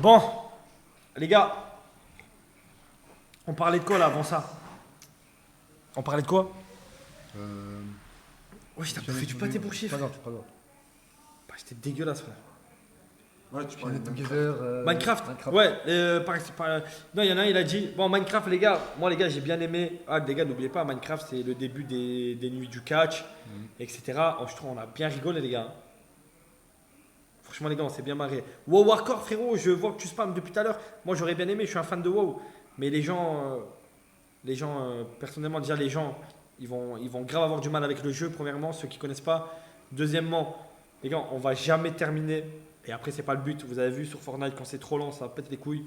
Bon, les gars, on parlait de quoi là avant ça? On parlait de quoi? Ouais, t'as bouffé du pâté pour chiffre. Pas grave, pas grave. Bah, j'étais dégueulasse, frère. Ouais, tu parlais de Together, Minecraft. Ouais, non, il y en a un, il a dit bon, Minecraft, les gars, moi, les gars, j'ai bien aimé. Ah, les gars, n'oubliez pas, Minecraft, c'est le début des nuits du catch, etc. Oh, je trouve on a bien rigolé, les gars. Franchement, les gars, on s'est bien marré. WoW Hardcore, frérot, je vois que tu spams depuis tout à l'heure. Moi, j'aurais bien aimé, je suis un fan de WoW. Mais les gens, personnellement, déjà, les gens, ils vont grave avoir du mal avec le jeu, premièrement, ceux qui connaissent pas. Deuxièmement, les gars, on va jamais terminer. Et après, c'est pas le but. Vous avez vu sur Fortnite, quand c'est trop lent, ça pète les couilles.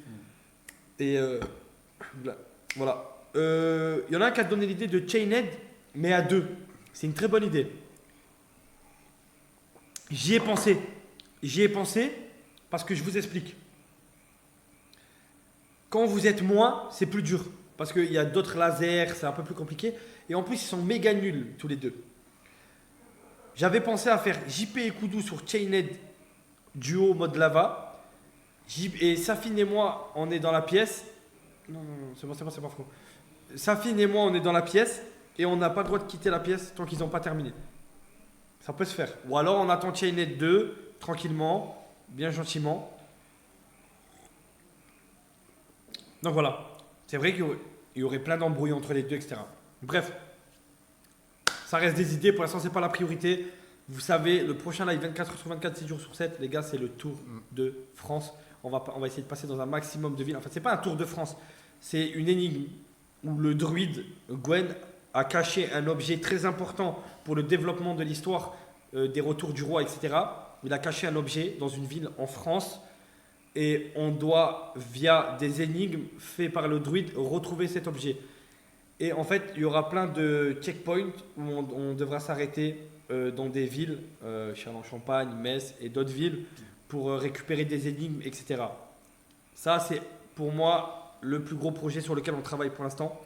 Et voilà. Il y en a un qui a donné l'idée de Chained, mais à deux. C'est une très bonne idée. J'y ai pensé. J'y ai pensé parce que je vous explique. Quand vous êtes moins, c'est plus dur. Parce qu'il y a d'autres lasers, c'est un peu plus compliqué. Et en plus, ils sont méga nuls, tous les deux. J'avais pensé à faire JP et Koudou sur Chained duo mode lava. Et Safine et moi, on est dans la pièce. Non, c'est pas faux. Safine et moi, on est dans la pièce. Et on n'a pas le droit de quitter la pièce tant qu'ils n'ont pas terminé. Ça peut se faire. Ou alors, on attend Chained 2, tranquillement, bien gentiment. Donc voilà. C'est vrai qu'il y aurait plein d'embrouilles entre les deux, etc. Bref. Ça reste des idées. Pour l'instant, c'est pas la priorité. Vous savez, le prochain live 24 h sur 24, 6 jours sur 7, les gars, c'est le Tour de France. On va essayer de passer dans un maximum de villes. Enfin, c'est pas un Tour de France, c'est une énigme où le druide Gwen a caché un objet très important pour le développement de l'histoire des retours du roi, etc. Il a caché un objet dans une ville en France et on doit, via des énigmes faites par le druide, retrouver cet objet. Et en fait, il y aura plein de checkpoints où on devra s'arrêter dans des villes, Châlons-Champagne, Metz et d'autres villes, pour récupérer des énigmes, etc. Ça, c'est pour moi le plus gros projet sur lequel on travaille pour l'instant.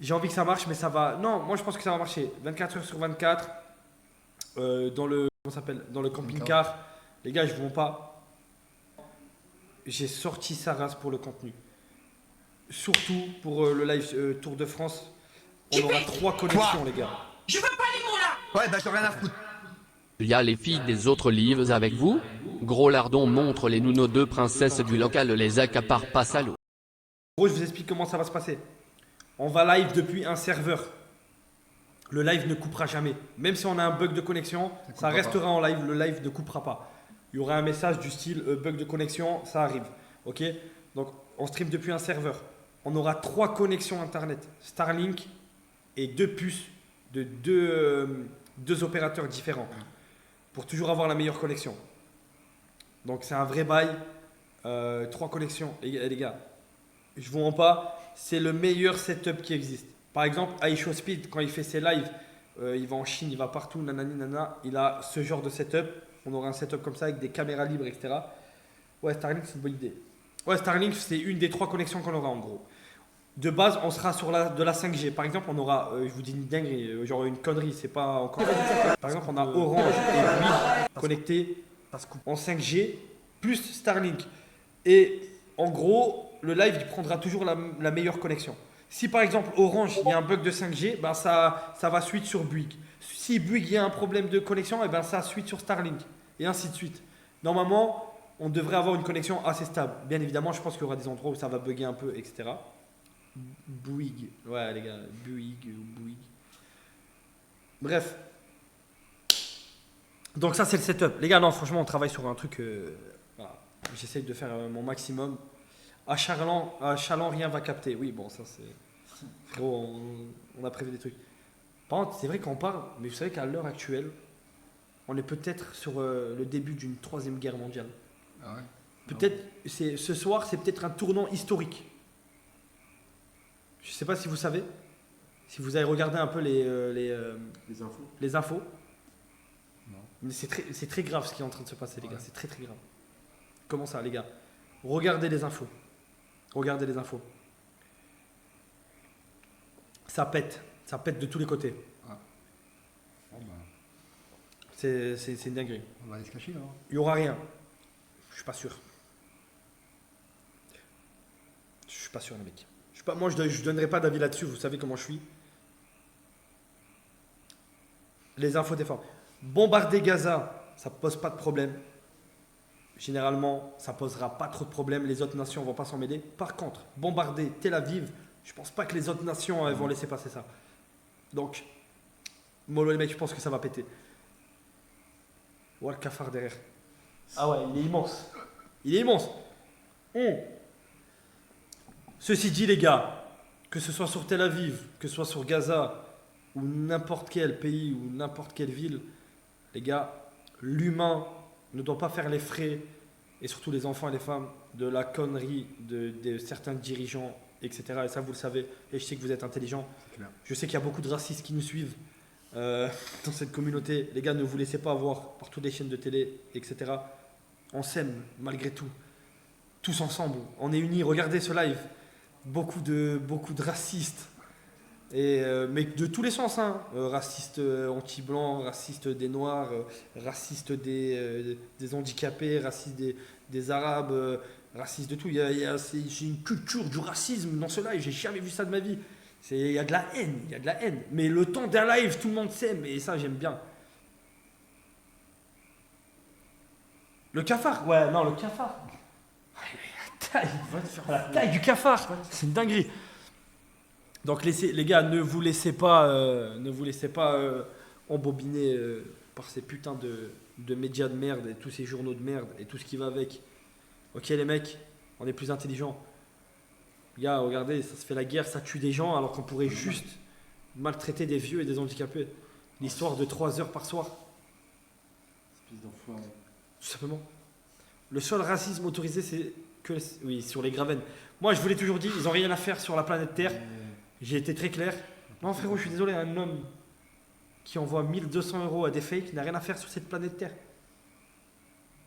J'ai envie que ça marche, mais ça va. Non, moi je pense que ça va marcher. 24 heures sur 24, dans le camping-car. Les gars, je vous mens pas. J'ai sorti sa race pour le contenu. Surtout pour le live Tour de France. On aura 3 connexions, les gars. Je veux pas les mots là. Ouais, d'accord, rien à foutre. Il y a les filles des autres livres avec vous? Gros lardon montre les nounos deux princesses du local les accaparent pas salaud. En gros, je vous explique comment ça va se passer. On va live depuis un serveur. Le live ne coupera jamais. Même si on a un bug de connexion, ça restera en live. Le live ne coupera pas. Il y aura un message du style bug de connexion, ça arrive. Ok? Donc, on stream depuis un serveur. On aura 3 connexions internet. Starlink et 2 puces de deux opérateurs différents. Pour toujours avoir la meilleure connexion. Donc c'est un vrai bail. 3 connexions. Les gars, je vous mens pas, c'est le meilleur setup qui existe. Par exemple, iShowSpeed, quand il fait ses lives, il va en Chine, il va partout, nanani nana, il a ce genre de setup. On aura un setup comme ça avec des caméras libres, etc. Ouais, Starlink, c'est une bonne idée. Ouais, Starlink, c'est une des 3 connexions qu'on aura en gros. De base, on sera sur de la 5G. Par exemple, on aura, je vous dis une dinguerie, genre une connerie, c'est pas encore. Par exemple, on a Orange et Bouygues connectés en 5G plus Starlink. Et en gros, le live il prendra toujours la meilleure connexion. Si par exemple Orange, il y a un bug de 5G, ben ça va suite sur Bouygues. Si Bouygues, il y a un problème de connexion, et ben ça suite sur Starlink. Et ainsi de suite. Normalement, on devrait avoir une connexion assez stable. Bien évidemment, je pense qu'il y aura des endroits où ça va bugger un peu, etc. Bouygues. Ouais, les gars, Bouygues. Bref. Donc ça, c'est le setup. Les gars, non, franchement, on travaille sur un truc... voilà. J'essaye de faire mon maximum. À Chaland, rien va capter. Oui, bon, ça, c'est... Frérot, on a prévu des trucs. Par contre, c'est vrai qu'on parle, mais vous savez qu'à l'heure actuelle, on est peut-être sur le début d'une 3e guerre mondiale. Ah ouais. Peut-être, ce soir, c'est peut-être un tournant historique. Je ne sais pas si vous savez, si vous avez regardé un peu les infos. Non. Mais c'est très grave ce qui est en train de se passer, les gars. C'est très très grave. Comment ça, les gars? Regardez les infos. Ça pète de tous les côtés. Ah. Bon, bah, C'est une dinguerie. on va aller se cacher là. Il n'y aura rien. Je suis pas sûr. suis pas sûr, les mecs. Moi, je donnerai pas d'avis là-dessus. Vous savez comment je suis. Les infos des femmes. Bombarder Gaza, ça pose pas de problème. Généralement, ça posera pas trop de problèmes. Les autres nations vont pas s'en mêler. Par contre, bombarder Tel Aviv, je pense pas que les autres nations vont laisser passer ça. Donc, mollo les mecs, je pense que ça va péter. Ouah, le cafard derrière. Ah ouais, il est immense. Il est immense. Ceci dit, les gars, que ce soit sur Tel Aviv, que ce soit sur Gaza, ou n'importe quel pays, ou n'importe quelle ville, les gars, l'humain ne doit pas faire les frais, et surtout les enfants et les femmes, de la connerie de certains dirigeants, etc. Et ça, vous le savez, et je sais que vous êtes intelligents. Je sais qu'il y a beaucoup de racistes qui nous suivent dans cette communauté. Les gars, ne vous laissez pas avoir par toutes les chaînes de télé, etc. On s'aime malgré tout. Tous ensemble, on est unis. Regardez ce live. Beaucoup de racistes. Mais de tous les sens. Hein. Racistes anti-blancs, racistes des noirs, racistes des handicapés, racistes des arabes, racistes de tout. C'est une culture du racisme dans ce live. J'ai jamais vu ça de ma vie. Il y a de la haine, il y a de la haine. Mais le temps d'un live, tout le monde s'aime. Et ça, j'aime bien. Le cafard. Ouais, non, le cafard. La taille du cafard, c'est une dinguerie. Donc les gars, ne vous laissez pas embobiner par ces putains de médias de merde et tous ces journaux de merde et tout ce qui va avec. Ok les mecs, on est plus intelligents. Les gars, regardez, ça se fait la guerre, ça tue des gens alors qu'on pourrait juste maltraiter des vieux et des handicapés. L'histoire de 3 heures par soir. Espèce d'enfoiré. Tout simplement. Le seul racisme autorisé, c'est oui, sur les Gravens. Moi, je vous l'ai toujours dit, ils n'ont rien à faire sur la planète Terre. J'ai été très clair. Non, frérot, je suis désolé, un homme qui envoie 1200 € à des fakes n'a rien à faire sur cette planète Terre.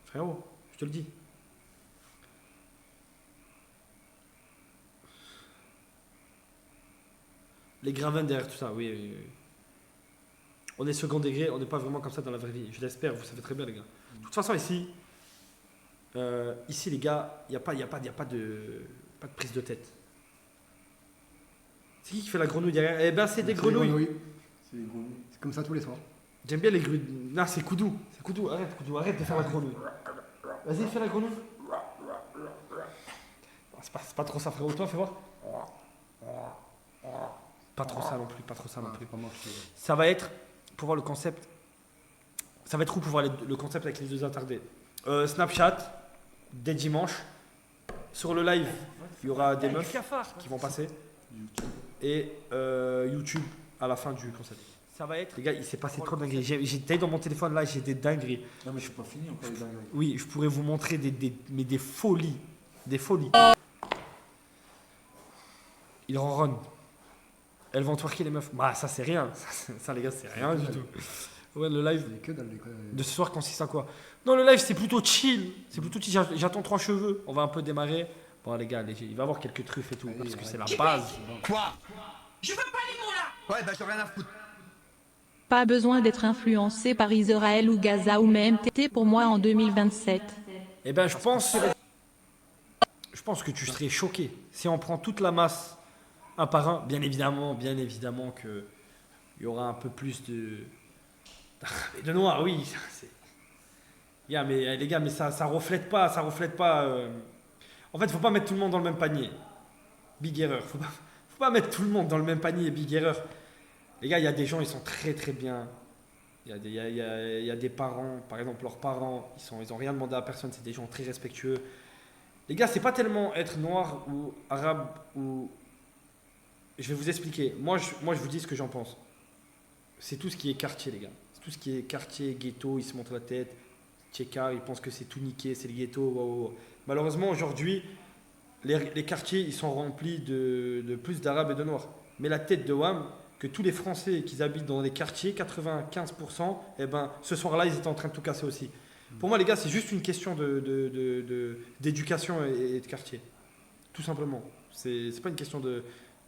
Frérot, je te le dis. Les Gravens derrière tout ça, oui, oui, oui. On est second degré, on n'est pas vraiment comme ça dans la vraie vie. Je l'espère, vous savez très bien, les gars. De toute façon, ici, les gars, il n'y a pas de prise de tête. C'est qui fait la grenouille derrière? Eh ben, c'est des grenouilles. C'est des grenouilles. C'est comme ça tous les soirs. J'aime bien les grenouilles. Non, c'est Koudou. Arrête de faire la grenouille. Vas-y, fais la grenouille. C'est pas trop ça, frérot. Toi, fais voir. Pas trop ça non plus, pas plus. Ça va être, pour voir le concept, ça va être où pour voir le concept avec les deux attardés. Snapchat, dès dimanche. Sur le live, il y aura des meufs qui vont passer. Et YouTube à la fin du concept. Ça va être. Les gars, il s'est passé trop de dingueries. J'étais dans mon téléphone là, j'ai des dingueries. Non, mais je suis pas fini encore les dingueries. Oui, je pourrais vous montrer des folies. Des folies. Il ronronne. Elles vont twerker les meufs. Bah, ça, c'est rien. Ça, les gars, c'est rien du tout. Ouais, le live de ce soir consiste à quoi? Non, le live, c'est plutôt chill. J'attends 3 cheveux. On va un peu démarrer. Bon, les gars, il va y avoir quelques truffes et tout. Parce que c'est la base. Quoi? Je veux pas les mots là. Ouais, bah j'ai rien à foutre. Pas besoin d'être influencé par Israël ou Gaza ou même TT pour moi en 2027. Eh ben, je pense que tu serais choqué. Si on prend toute la masse un par un, bien évidemment que il y aura un peu plus de noirs, oui. Mais les gars, mais ça reflète pas. En fait, faut pas mettre tout le monde dans le même panier. Big erreur. Faut pas mettre tout le monde dans le même panier. Big erreur. Les gars, il y a des gens, ils sont très très bien. Il y a des parents, par exemple, leurs parents, ils ont rien demandé à personne. C'est des gens très respectueux. Les gars, c'est pas tellement être noir ou arabe ou. Je vais vous expliquer. Moi, je vous dis ce que j'en pense. C'est tout ce qui est quartier, les gars. C'est tout ce qui est quartier, ghetto, ils se montrent la tête. Tcheka, ils pensent que c'est tout niqué, c'est le ghetto. Wow. Malheureusement, aujourd'hui, les quartiers, ils sont remplis de plus d'arabes et de noirs. Mais la tête de WAM, que tous les Français qui habitent dans les quartiers, 95%, eh ben, ce soir-là, ils étaient en train de tout casser aussi. Pour moi, les gars, c'est juste une question d'éducation et de quartier. Tout simplement. C'est pas une question de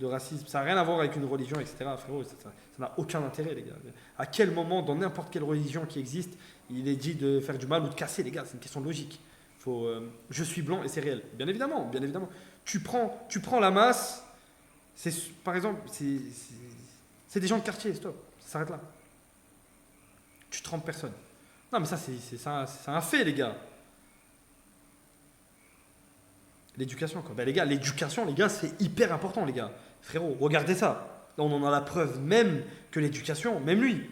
racisme. Ça n'a rien à voir avec une religion, etc. Frérot, ça n'a aucun intérêt, les gars. À quel moment, dans n'importe quelle religion qui existe, il est dit de faire du mal ou de casser, les gars? C'est une question de logique. Je suis blanc et c'est réel. Bien évidemment, bien évidemment. Tu prends la masse, par exemple, c'est des gens de quartier, stop, ça s'arrête là. Tu trompes personne. Non mais ça, c'est un fait, les gars. L'éducation, quoi. Ben, les gars, l'éducation, les gars, c'est hyper important, les gars. Frérot, regardez ça. Là, on en a la preuve même que l'éducation, même lui.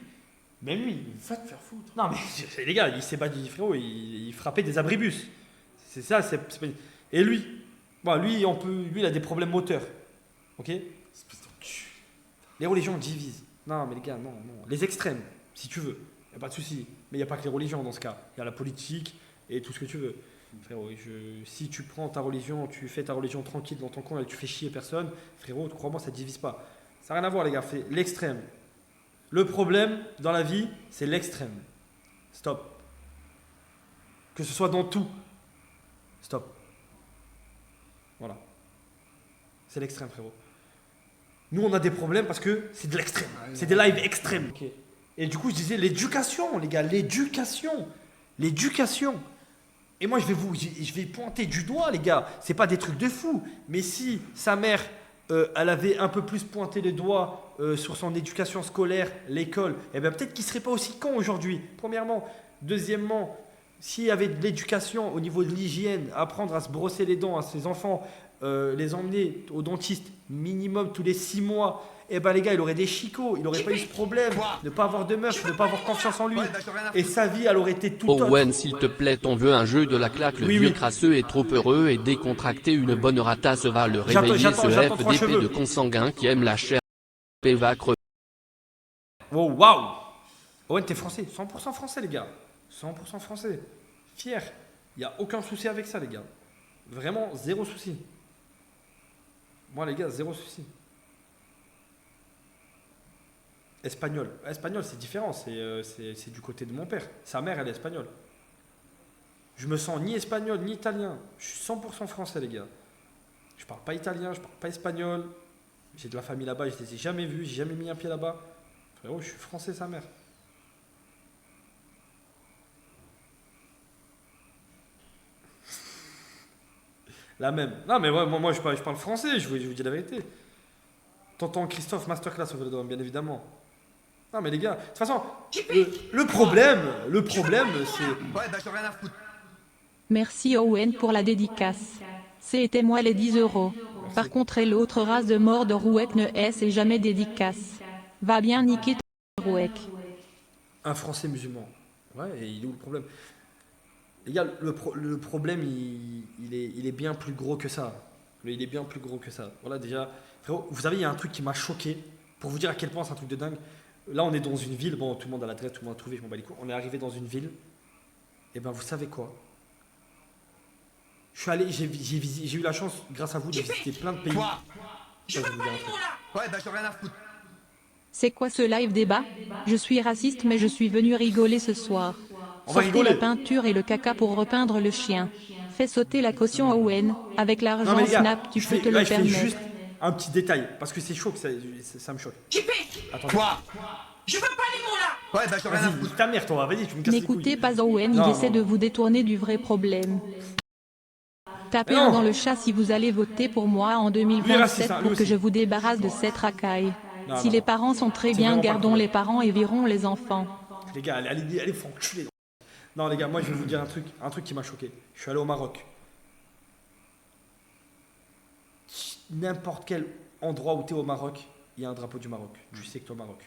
Va te faire foutre. Non, mais les gars, il s'est battu, frérot, il frappait des abribus. C'est ça, Et lui, lui, il a des problèmes moteurs. Ok. Espèce d'enculé. Les religions divisent. Non, mais les gars, non. Les extrêmes, si tu veux. Il n'y a pas de souci. Mais il n'y a pas que les religions dans ce cas. Il y a la politique et tout ce que tu veux. Frérot, si tu prends ta religion, tu fais ta religion tranquille dans ton coin et tu fais chier personne, frérot, crois-moi, ça ne divise pas. Ça n'a rien à voir, les gars. C'est l'extrême. Le problème dans la vie, c'est l'extrême. Stop. Que ce soit dans tout. Stop. Voilà. C'est l'extrême, frérot. Nous, on a des problèmes parce que c'est de l'extrême. C'est des lives extrêmes. Okay. Et du coup, je disais l'éducation, les gars. L'éducation. Et moi, je vais pointer du doigt, les gars. C'est pas des trucs de fou. Mais si sa mère, elle avait un peu plus pointé les doigts sur son éducation scolaire, l'école, eh bien peut-être qu'il serait pas aussi con aujourd'hui. Premièrement. Deuxièmement, s'il y avait de l'éducation au niveau de l'hygiène, apprendre à se brosser les dents à ses enfants, les emmener au dentiste minimum tous les 6 mois, eh ben les gars, il aurait des chicots, il n'aurait pas eu ce problème de ne pas avoir de meuf, de ne pas avoir confiance en lui. Et sa vie, elle aurait été tout autre. Owen, s'il te plaît, on veut un jeu de la claque. Le vieux crasseux est trop heureux et décontracté. Une bonne ratasse va le réveiller. Ce FDP de consanguin qui aime la chair va crever. Oh, waouh! Owen, t'es français, 100% français, les gars. 100% français. Fier. Il n'y a aucun souci avec ça, les gars. Vraiment, zéro souci. Moi, les gars, zéro souci. Espagnol, c'est différent, c'est du côté de mon père. Sa mère, elle est espagnole. Je me sens ni espagnol ni italien. Je suis 100% français, les gars. Je parle pas italien, je parle pas espagnol. J'ai de la famille là-bas, je les ai jamais vus, j'ai jamais mis un pied là-bas. Frérot, je suis français, sa mère. La même. Non, mais ouais, moi je parle français, je vous dis la vérité. Tonton Christophe, masterclass au Vélodrome, bien évidemment. Non mais les gars, de toute façon, le problème c'est... Ouais, bah j'en ai rien à foutre. Merci Owen pour la dédicace. C'était moi les 10 €. Par contre l'autre race de mort de Rouek ne est jamais dédicace. Va bien niquer ton Rouek. Un français musulman. Ouais, et il est où le problème? Les gars, le problème, il est bien plus gros que ça. Il est bien plus gros que ça. Voilà, déjà, frérot, vous savez, il y a un truc qui m'a choqué, pour vous dire à quel point c'est un truc de dingue. Là, on est dans une ville, bon, tout le monde a l'adresse, tout le monde a trouvé, je m'en bats les couilles. On est arrivé dans une ville, et ben vous savez quoi? Je suis allé, j'ai eu la chance, grâce à vous, de visiter plein de pays. Je veux pas les mots là. Ouais, bah j'en ai rien à foutre. C'est quoi ce live débat? Je suis raciste mais je suis venu rigoler ce soir. On va Sortez rigoler. la peinture et le caca pour repeindre le chien. Fais sauter la caution à Owen. Avec Non, l'argent mais les gars, Snap, tu peux te là, le je fais permettre. juste un petit détail, parce que c'est chaud, ça me choque. Attendez. Je veux pas les mots là. Ouais, bah j'en ai rien à Vas-y, foutre. ta mère, toi, vas-y, tu me casses les couilles. N'écoutez pas Owen, Non, il essaie non. de vous détourner du vrai problème. Tapez Non. un dans le chat si vous allez voter pour moi en Lui est 2027 raciste, hein, lui pour que aussi. je vous débarrasse de cette racaille. Non, Si non. les parents sont très C'est bien, vraiment pas gardons cool. les parents et virons les enfants. Les gars, allez, faut enculer. Non, les gars, moi, je vais vous dire un truc qui m'a choqué. Je suis allé au Maroc. N'importe quel endroit où tu es au Maroc, il y a un drapeau du Maroc. Tu sais que tu es au Maroc.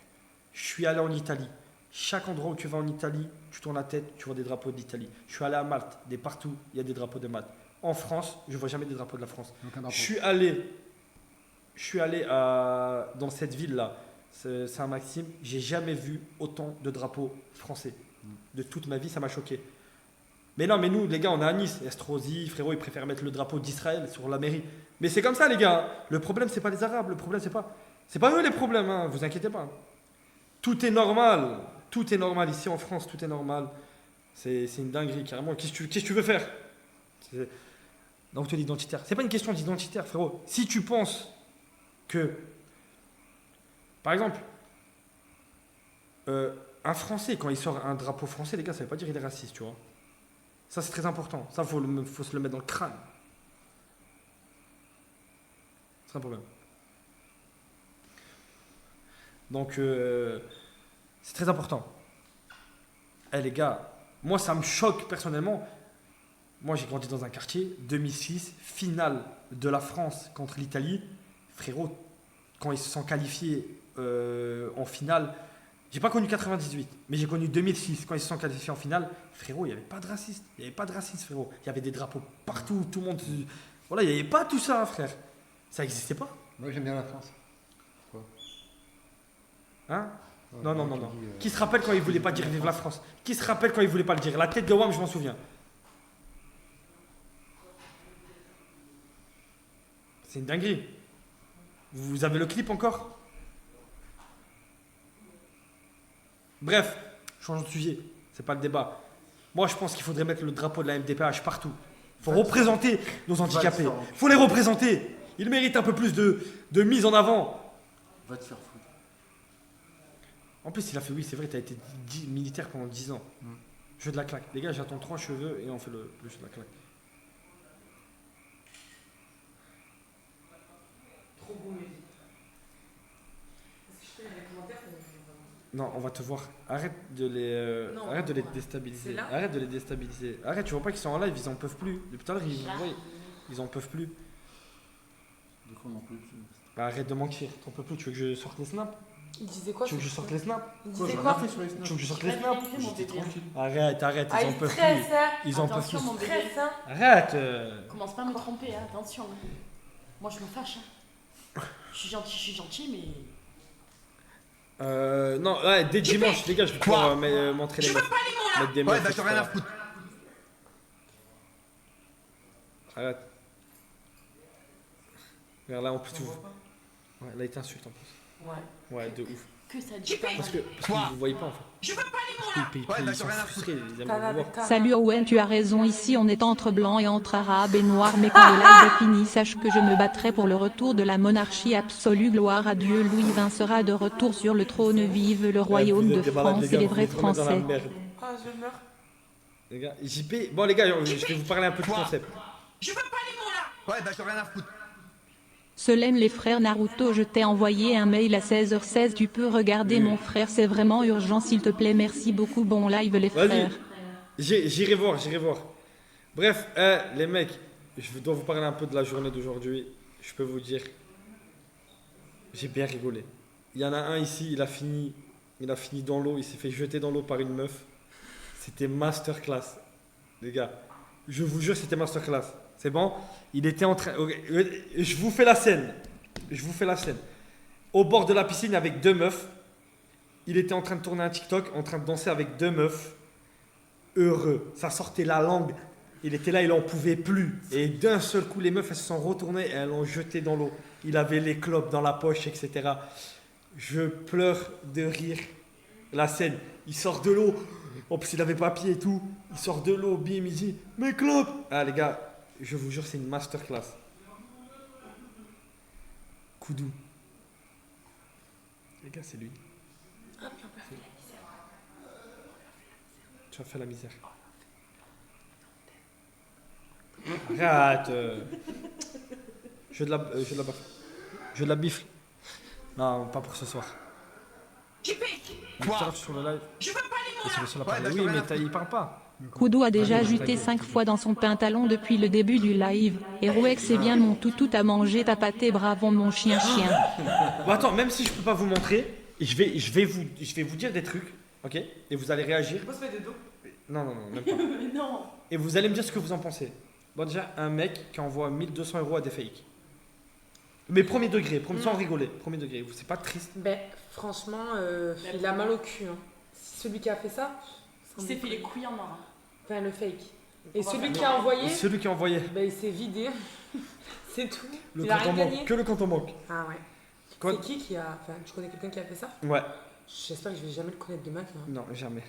Je suis allé en Italie. Chaque endroit où tu vas en Italie, tu tournes la tête, tu vois des drapeaux d'Italie. Je suis allé à Malte. Partout, il y a des drapeaux de Malte. En France, je ne vois jamais des drapeaux de la France. Je suis allé dans cette ville-là, Saint-Maxime. J'ai jamais vu autant de drapeaux français. De toute ma vie, ça m'a choqué. Mais non, mais nous, les gars, on est à Nice. Estrosi, frérot, ils préfèrent mettre le drapeau d'Israël sur la mairie. Mais c'est comme ça, les gars. Le problème, c'est pas les Arabes. Le problème, c'est pas eux les problèmes. Hein. Vous inquiétez pas. Tout est normal. Tout est normal ici en France. Tout est normal. C'est une dinguerie, carrément. Qu'est-ce que tu veux faire? Donc, tu es identitaire. C'est pas une question d'identitaire, frérot. Si tu penses que, par exemple, un Français, quand il sort un drapeau français, les gars, ça veut pas dire qu'il est raciste, tu vois. Ça, c'est très important. Ça, faut se le mettre dans le crâne. C'est un problème. Donc, c'est très important. Eh les gars, moi, ça me choque personnellement. Moi, j'ai grandi dans un quartier, 2006, finale de la France contre l'Italie. Frérot, quand ils se sont qualifiés en finale, j'ai pas connu 98, mais j'ai connu 2006, quand ils se sont qualifiés en finale. Frérot, il n'y avait pas de racisme. Il n'y avait pas de racisme, frérot. Il y avait des drapeaux partout, tout le monde. Voilà, il n'y avait pas tout ça, frère. Ça n'existait pas. Moi, j'aime bien la France. Pourquoi? Hein? Ouais, Non, non, moi, non, je non. dis, Qui se rappelle quand il voulait pas dire vive la France? Qui se rappelle quand il voulait pas le dire? La tête de Wam, je m'en souviens. C'est une dinguerie. Vous avez le clip encore? Bref, changeons de sujet. C'est pas le débat. Moi, je pense qu'il faudrait mettre le drapeau de la MDPH partout. Il faut représenter nos handicapés. Il faut les représenter. Ils méritent un peu plus de mise en avant. Va te faire foutre. En plus, il a fait, oui, c'est vrai, tu as été militaire pendant 10 ans. Jeu de la claque. Les gars, j'attends 3 cheveux et on fait le jeu de la claque. Trop beau, mais vite. Est-ce que je fais les commentaires ou... Non, on va te voir. Arrête de les déstabiliser. C'est là. Arrête de les déstabiliser. Arrête, tu vois pas qu'ils sont en live, ils en peuvent plus. Depuis tout à l'heure, ils en peuvent plus. De quoi on en peut plus? Bah, arrête de mentir. T'en peux plus. Tu veux que je sorte les snaps? Il disait quoi? Tu veux que je sorte les snaps? Il Quoi, disait j'en ai quoi? fait sur les snaps. Tu veux que je sorte les snaps? J'étais tranquille. Arrête, Ah, ils en il peuvent stresse, plus. hein. Ils en peuvent Attention, plus. mon bébé. Stress, hein. Arrête. Commence pas à me tromper, hein, attention. Moi, je me fâche. Hein. Je suis gentil, mais. Non, ouais, dès dimanche, les gars, je vais pouvoir m'entraîner. Mettre des Ouais, meufs, bah j'en ai rien à etc. foutre. Arrête. Regarde là, en plus, tu Ouais, là, il t'insulte en plus. Ouais. Ouais, de ouf. Que ça dit pas. Parce que vous ne voyez pas en fait. Ouais, Ils bah, sont j'en ai rien à frustrés, ils aiment T'as vous voir. la- Salut Owen, tu as raison, ici on est entre blancs et entre arabes et noirs, mais quand le live est fini, sache que je me battrai pour le retour de la monarchie absolue, gloire à Dieu, Louis XX sera de retour sur le trône, vive le royaume de France et les vrais Français. Ah, je meurs. Les gars, JP, bon les gars, je vais vous parler un peu du concept. Ouais, bah j'en ai rien à foutre. Solène les frères Naruto, je t'ai envoyé un mail à 16h16, tu peux regarder mon frère, c'est vraiment urgent s'il te plaît, merci beaucoup, bon live les Vas-y, frères. j'irai voir. Bref, les mecs, je dois vous parler un peu de la journée d'aujourd'hui. Je peux vous dire, j'ai bien rigolé. Il y en a un ici, il a fini dans l'eau, il s'est fait jeter dans l'eau par une meuf. C'était masterclass, les gars. Je vous jure, c'était masterclass. C'est bon? Il était en train. Je vous fais la scène. Au bord de la piscine avec 2 meufs. Il était en train de tourner un TikTok, en train de danser avec 2 meufs. Heureux. Ça sortait la langue. Il était là, il en pouvait plus. Et d'un seul coup, les meufs, elles se sont retournées et elles l'ont jeté dans l'eau. Il avait les clopes dans la poche, etc. Je pleure de rire. La scène, il sort de l'eau. En plus, il avait papier et tout. Il sort de l'eau, bim, il dit mes clopes. Ah, les gars, je vous jure, c'est une masterclass. Koudou. Les gars, c'est lui. Tu as fait la misère. Arrête. Je de la baffe. Je de la bifle. Non, pas pour ce soir. Quoi? Sur le live. Je veux pas Et sur le seul Ouais, appareil. bah, Oui, j'en ai mais rien à il parle pas. Koudou a déjà ajouté 5 fois dans son pantalon depuis le début du live. Et Rouex, c'est bien mon toutou à manger, t'as pâté, bravo mon chien. Bon, attends, même si je peux pas vous montrer, je vais vous dire des trucs, ok? Et vous allez réagir. Faut se mettre de dos. Non, même pas. Mais non. Et vous allez me dire ce que vous en pensez. Bon, déjà, un mec qui envoie 1200 € à des fakes. Mais premier degré, sans rigoler. Premier degré, c'est pas triste. Ben, franchement, il a mal au cul. Hein. Celui qui a fait ça, Il s'est fait les couilles en or. Hein. enfin le fake. Et On va celui faire qui a envoyé, Celui qui a envoyé ben, il s'est vidé. C'est tout. le il a compte en rien banque. gagné. Que le compte en banque. Ah ouais. Quoi C'est qui a. Enfin, tu connais quelqu'un qui a fait ça? Ouais, J'espère que je vais jamais le connaître de ma vie. Hein. non, jamais.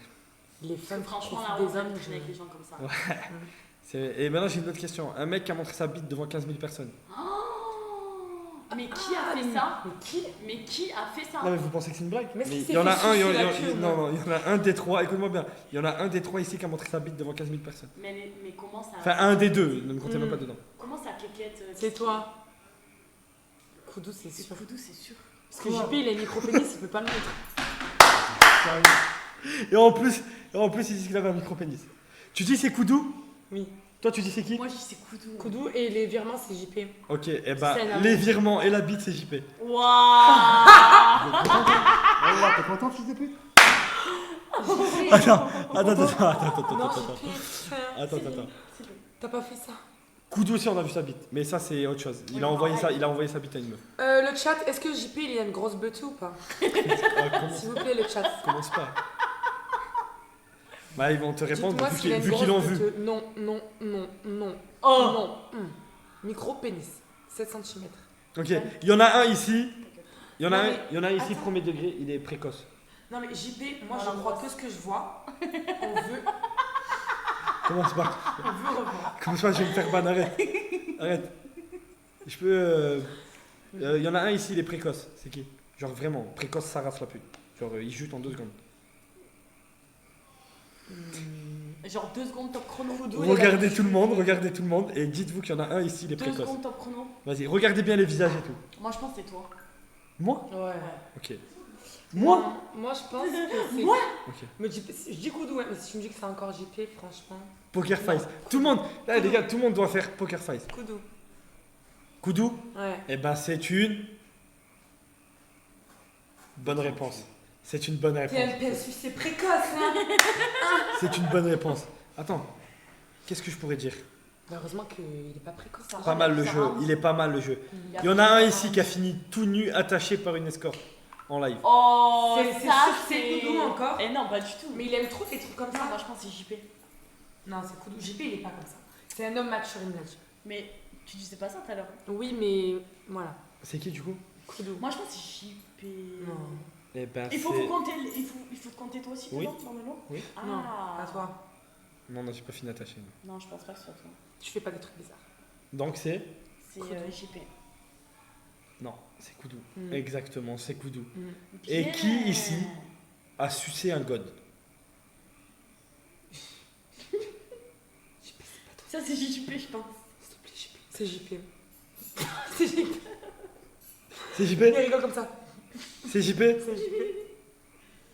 Les femmes qui Franchement, la profitent honte des hommes. de traîner avec les gens comme ça. Et maintenant, j'ai une autre question. Un mec qui a montré sa bite devant 15 000 personnes. Oh Mais qui a fait ça? Mais qui a fait ça? Non mais vous pensez que c'est une blague? Mais est-ce qu'il il s'est y en a fait un, sucer la queue, non, il y en a un des trois, écoute-moi bien, il y en a un des trois ici qui a montré sa bite devant 15 000 personnes. Mais comment ça? Enfin, un des deux, ne me comptez même pas dedans. Comment ça quéquette? C'est toi. Koudou, c'est sûr. Koudou, c'est sûr. Parce que JP, il a micro-pénis, il peut pas le mettre. Et en plus, il dit qu'il avait un micro-pénis. Tu dis c'est Koudou? Oui. Toi, tu dis c'est qui? Moi, je dis c'est Koudou. Koudou et les virements, c'est JP. Ok, et bah, C'est un les amour. virements et la bite, c'est JP. Waouh! T'es content, fils de pute? Attends. Non, JP. Attends. T'as pas fait ça. Koudou aussi, on a vu sa bite. Mais ça, c'est autre chose. Il a envoyé sa bite à une meuf. Le chat, est-ce que JP, il a une grosse beutie ou pas? S'il vous plaît, le chat. Commence pas. Bah, ils vont te répondre Dites-moi s'il a une vu grosse qu'ils l'ont vu. beuteuse. Non. Oh. Non. Micro-pénis. 7 cm. Ok, il y en a un ici. Il y en a Non, un mais- ici, attends. premier degré, il est précoce. Non mais JP, moi On je l'embrasse. crois que ce que je vois, on veut Commence pas. revoir. Commence pas, je vais me faire ban, arrête. Je peux. Il y en a un ici, il est précoce. C'est qui? Genre vraiment, précoce, ça rase la pute. Genre, il jute en 2 secondes. Genre 2 secondes top chrono. Regardez tout le monde et dites-vous qu'il y en a un ici, il est 2 précoce. secondes top chrono. Vas-y, regardez bien les visages et tout. Moi, je pense que c'est toi. Moi? Ouais. Ok. Moi? Moi je pense que c'est. Moi Ok. Mais je dis Koudou, ouais, mais si tu me dis que c'est encore JP, franchement. Poker face. Tout le monde, là les gars, tout le monde doit faire poker face. Koudou. Koudou? Ouais. Eh ben, c'est une bonne réponse. C'est une bonne réponse. c'est précoce, hein. C'est une bonne réponse. Attends, qu'est-ce que je pourrais dire? Bah, heureusement qu'il est pas précoce. Ça Pas mal le ça jeu, rentre. il est pas mal le jeu. Il y en a un ici qui a fini tout nu, attaché par une escorte en live. Oh, C'est ça sûr que c'est Koudou encore. Eh non, pas du tout. Mais il aime trop les trucs comme ça. Moi, je pense que c'est JP. Non, c'est Koudou. JP, il est pas comme ça. C'est un homme mature, il me l'a dit. Mais tu disais pas ça tout à l'heure. Oui, mais voilà. C'est qui du coup? Koudou. Moi, je pense que c'est JP. Non. Eh ben, Il faut c'est... compter, il faut compter toi aussi, Oui. dedans, normalement. Oui. Ah. Non, pas toi. Non, j'ai pas fini attaché. Non, je pense pas que ce soit toi. Tu fais pas des trucs bizarres. Donc c'est... C'est Koudou. JP. Non, c'est Koudou. Mm. Exactement, c'est Koudou. Mm. Et Bien. qui ici a sucé un god? Ça, c'est JP, je pense. S'il te plaît, JP. C'est JP. C'est JP. C'est JP? Il rigole comme ça. C'est JP? C'est JP.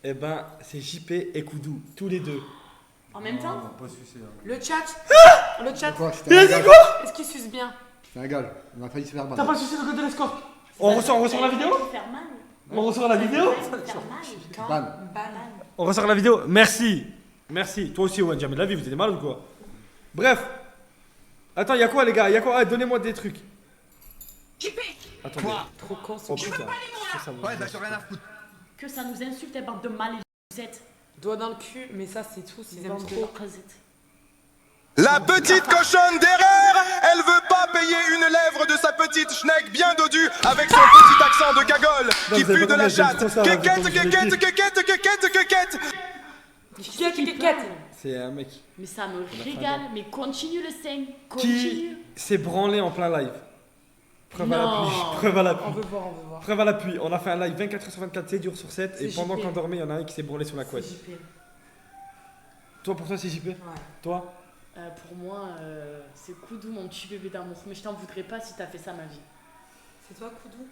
Eh ben, c'est JP et Koudou, tous les deux. En même temps. Non, pas sucer. Hein. Le chat. Le chat. Quoi? Il a C'était un dit gage. quoi? Est-ce qu'il suce bien? C'était un gage. On a failli se faire T'as battre. pas sucé le god de l'escorte? On ressort la vidéo? Ça va faire mal. On ressort la vidéo? Ça va faire mal. Quand Ban. Banane. On ressort la vidéo? Merci. Merci. Toi aussi, Owen, jamais de la vie, vous êtes malade ou quoi? Bref. Attends, y'a quoi les gars? Y'a quoi? Ah, donnez-moi des trucs. Attendez. Trop con ce Oh jeu. putain. Ça me- Ouais, bah j'ai rien à foutre. que ça nous insulte, et bande de mal et vous êtes. Doigt dans le cul, mais ça c'est tout, ils aiment Bande de trop. crasettes. La petite cochonne d'erreur, elle veut pas payer une lèvre de sa petite schneck bien dodue avec son petit accent de cagole Non, qui vous avez pue pas de la compris, j'aime chatte. trop ça, Quéquette, comme je l'ai quéquette, dit. quéquette, quéquette, quéquette. Quéquette. C'est un mec Mais ça me régale, mais continue le sein. qui Continue. s'est branlé en plein live. Preuve à Non. l'appui. Preuve à On l'appui. veut voir, on veut voir. Preuve à l'appui. On a fait un live 24 h sur 24, 7 jours sur 7. Et C'est pendant JP. qu'on dormait, il y en a un qui s'est branlé sur la C'est couette. JP. Toi, pour toi, c'est JP? Ouais. Toi? Pour moi, c'est Koudou, mon petit bébé d'amour. Mais je t'en voudrais pas si t'as fait ça, ma vie. C'est toi, Koudou?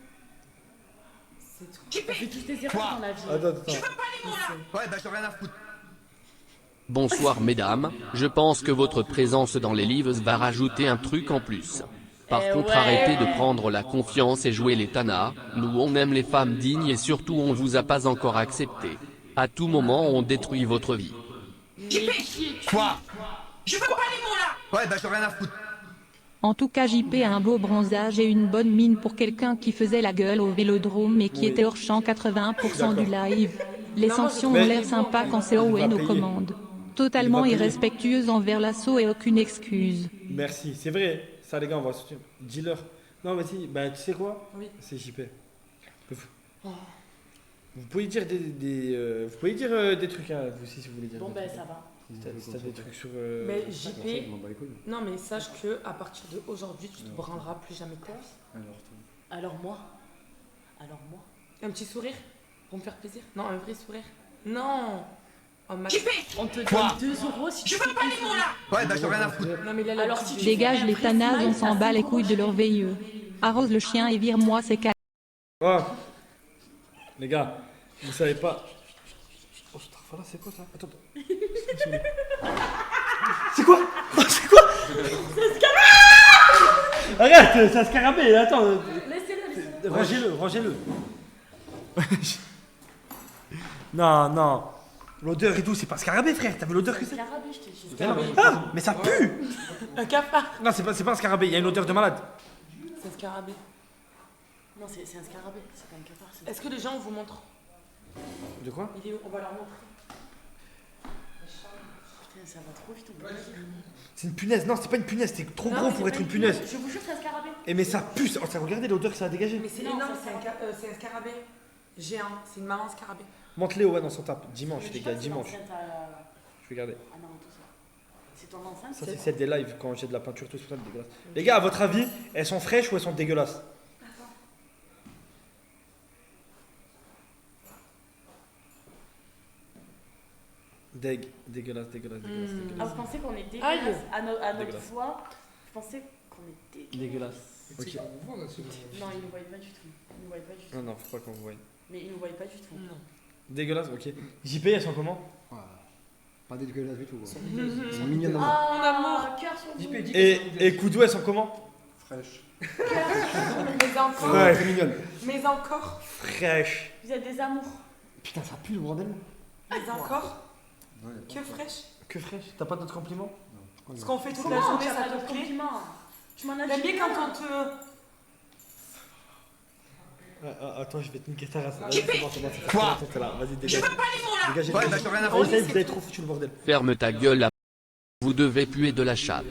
C'est toi. T'as fait tous des erreurs dans la vie. Attends. Ouais, bah j'ai rien à foutre. Bonsoir mesdames, je pense que votre présence dans les lives va rajouter un truc en plus. Par Eh contre ouais. arrêtez de prendre la confiance et jouer les tanas, nous on aime les femmes dignes et surtout on vous a pas encore accepté. À tout moment on détruit votre vie. Mais qui es-tu? Quoi? Je veux pas les mots là. Ouais, bah j'ai rien à foutre. En tout cas JP a un beau bronzage et une bonne mine pour quelqu'un qui faisait la gueule au vélodrome et qui Oui. était hors champ 80% du live. Les Non, moi, sanctions je- ont l'air sympas quand c'est Owen aux payer. commandes. Totalement Il va payer. irrespectueuse envers l'assaut et aucune excuse. Merci. C'est vrai. Ça, les gars, on va soutenir. Dis-leur. Non, vas-y. Bah, tu sais quoi? Oui. C'est JP. Oh. Vous pouvez dire vous pouvez dire des trucs, hein, vous aussi, si vous voulez dire. Bon, des ben trucs. ça va. Si t'as des trucs sur. Mais Je JP, m'en bats les couilles. non mais sache que à partir d'aujourd'hui, tu te branleras plus jamais de ta vie. Alors, toi. Alors moi Alors moi Un petit sourire pour me faire plaisir? Non, un vrai sourire. Non. Oh, Max, On te donne 2 euros si tu fais pas les mots là. Ouais, bah j'en ai rien à foutre. Non, mais là, Alors si tu Dégage fais un les vrai tanazes, smile, on s'en t'as bat les 5 couilles de euros. leur veilleux. Arrose le chien et vire-moi ces cas. Oh. Les gars, vous savez pas. Oh, là, c'est quoi ça? Attends. C'est quoi? Oh, c'est quoi? Arrête, c'est un scarabée, attends. Laissez-le. Rangez-le. Non. L'odeur et tout, c'est pas scarabée, frère. T'as vu l'odeur que c'est? Scarabée, je t'ai dit. Ah, mais ça pue. un cafard. Non, c'est pas un scarabée, il y a une odeur de malade. C'est un scarabée. Non, c'est un scarabée, c'est pas un cafard. Est-ce que les gens vous montrent? De quoi? Il est où? On va leur montrer. Putain, ça va trop vite. C'est une punaise. Non, c'est pas une punaise, c'est trop gros pour être une punaise. Je vous jure, c'est un scarabée. Et mais ça pue. Oh, regardez l'odeur que ça a dégagé. Mais c'est Non, énorme, ça, c'est un scarabée géant. C'est une maman scarabée. Monte-les Owen dans son tape. Dimanche, Mais les je gars, crois que c'est dimanche. l'enceinte à- Je vais regarder. Ah non, tout ça. C'est ton enceinte? Ça, c'est celle des lives quand j'ai de la peinture, tout ça, c'est dégueulasse. Les gars, à votre avis, elles sont fraîches ou elles sont dégueulasses? Dégueulasse. Ah, vous pensez qu'on est Aïe. dégueulasse à notre Dégueulasse. voix? Vous pensez qu'on est dégueulasse? Dégueulasse. Ok. Non, ils nous voient pas du tout. Ils nous voient pas du tout. Non, faut pas qu'on vous voie. Mais ils nous voient pas du tout. Non. Dégueulasse, ok. JP, elles sont comment? Ouais, pas dégueulasse du tout. Quoi. Ils sont mignonnes. Ah, cœur sur vous. Et Koudou, elles sont comment? Fraîches. Mais encore. Ouais. Très mignonnes. Mais encore. Fraîches. Vous êtes des amours. Putain, ça pue le bordel. Mais encore. Ouais. Que fraîche. Que fraîches? T'as pas d'autres compliments? Ce qu'on fait toute la Comment journée, tu as ça pas te de plaît? compliments? Tu m'en as T'aimes dit bien plein. quand on te. Attends, je vais te niquer ta race. Vas-y, c'est bon, Quoi? t'es là. Vas-y, dégage. Ouais, bah j'en ai rien à Ah, foutre. ça y est, vous avez trop foutu le bordel. Ferme ta gueule à... Vous devez puer de la chatte.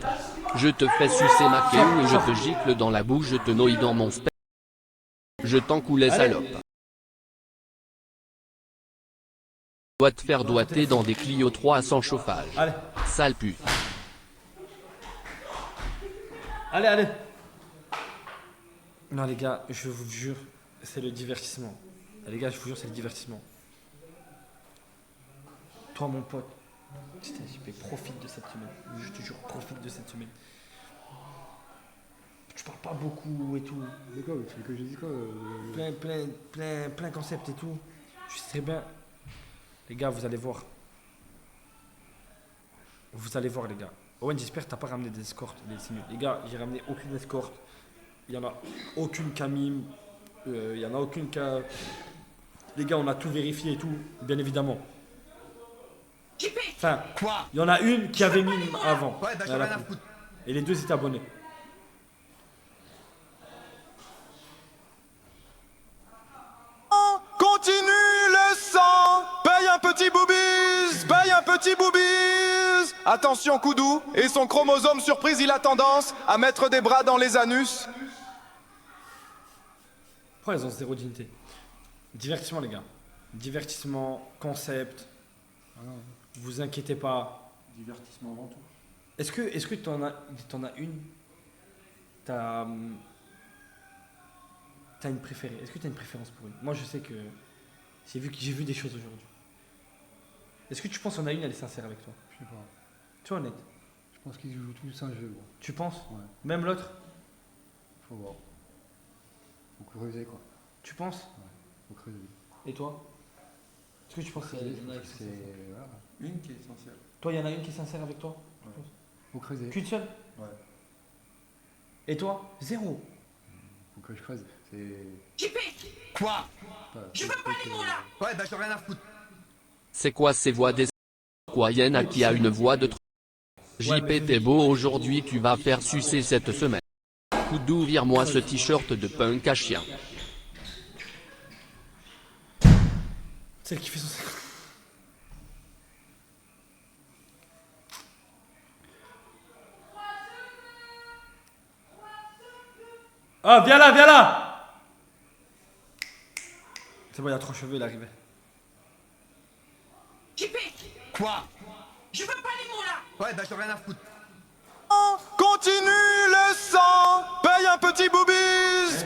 Je te fais sucer ma queue et je te gicle dans la bouche, je te noie dans mon sperme. Je t'encoulais salope. Dois te faire doigter dans des Clio 3 sans chauffage. Allez, Sale pute. allez. Non, les gars, je vous jure, c'est le divertissement. Les gars, je vous jure, c'est le divertissement. Toi, mon pote, putain, JP, profite de cette semaine. Je te jure, profite de cette semaine. Tu parles pas beaucoup et tout. Mais quoi, tu veux que je dise quoi Plein concept et tout. Je sais très bien. Les gars, vous allez voir. Vous allez voir, les gars. Owen, j'espère que t'as pas ramené des escortes. Les gars, j'ai ramené aucune escorte. Il y en a aucune Camille. Il y en a aucune cas. Les gars, on a tout vérifié et tout, bien évidemment. Enfin, Quoi? il y en a une qui avait mis avant. Ouais, bah j'en ai rien à foutre. Et les deux étaient abonnés. Continue le sang. Paye un petit boobies. Attention Koudou et son chromosome surprise, il a tendance à mettre des bras dans les anus. Pourquoi elles ont zéro dignité? Divertissement, les gars. Divertissement, concept. Vous inquiétez pas. Divertissement avant tout. Est-ce que t'en as une? T'as une préférée? Est-ce que t'as une préférence pour une? Moi, je sais que j'ai vu des choses aujourd'hui. Est-ce que tu penses qu'on a une, elle est sincère avec toi? Je sais pas. Tu es honnête? Je pense qu'ils jouent tous un jeu. Bon. Tu penses? Ouais. Même l'autre? Faut voir. Faut creuser quoi. Tu penses? Faut creuser. Et toi? Est-ce que tu penses qu'il y en a une qui est C'est. sincère? Voilà. Une qui est sincère. Toi, il y en a une qui est sincère avec toi? Faut creuser. Qu'une seule? Ouais. Et toi? Zéro. Faut que je creuse. C'est. Quoi? Je veux pas les mots là. Ouais, bah j'en ai rien à foutre. C'est quoi ces voix des... Quoi Yena qui a une voix de... JP t'es beau aujourd'hui, tu vas faire sucer cette semaine. Koudou, vire-moi ce t-shirt de punk à chien. Celle qui fait son... Ah, viens là! C'est bon, il y a 3 cheveux, il est arrivé. Quoi? Je veux pas les mots là. Ouais, bah j'en ai rien à foutre. Continue le sang. Paye un petit boobies.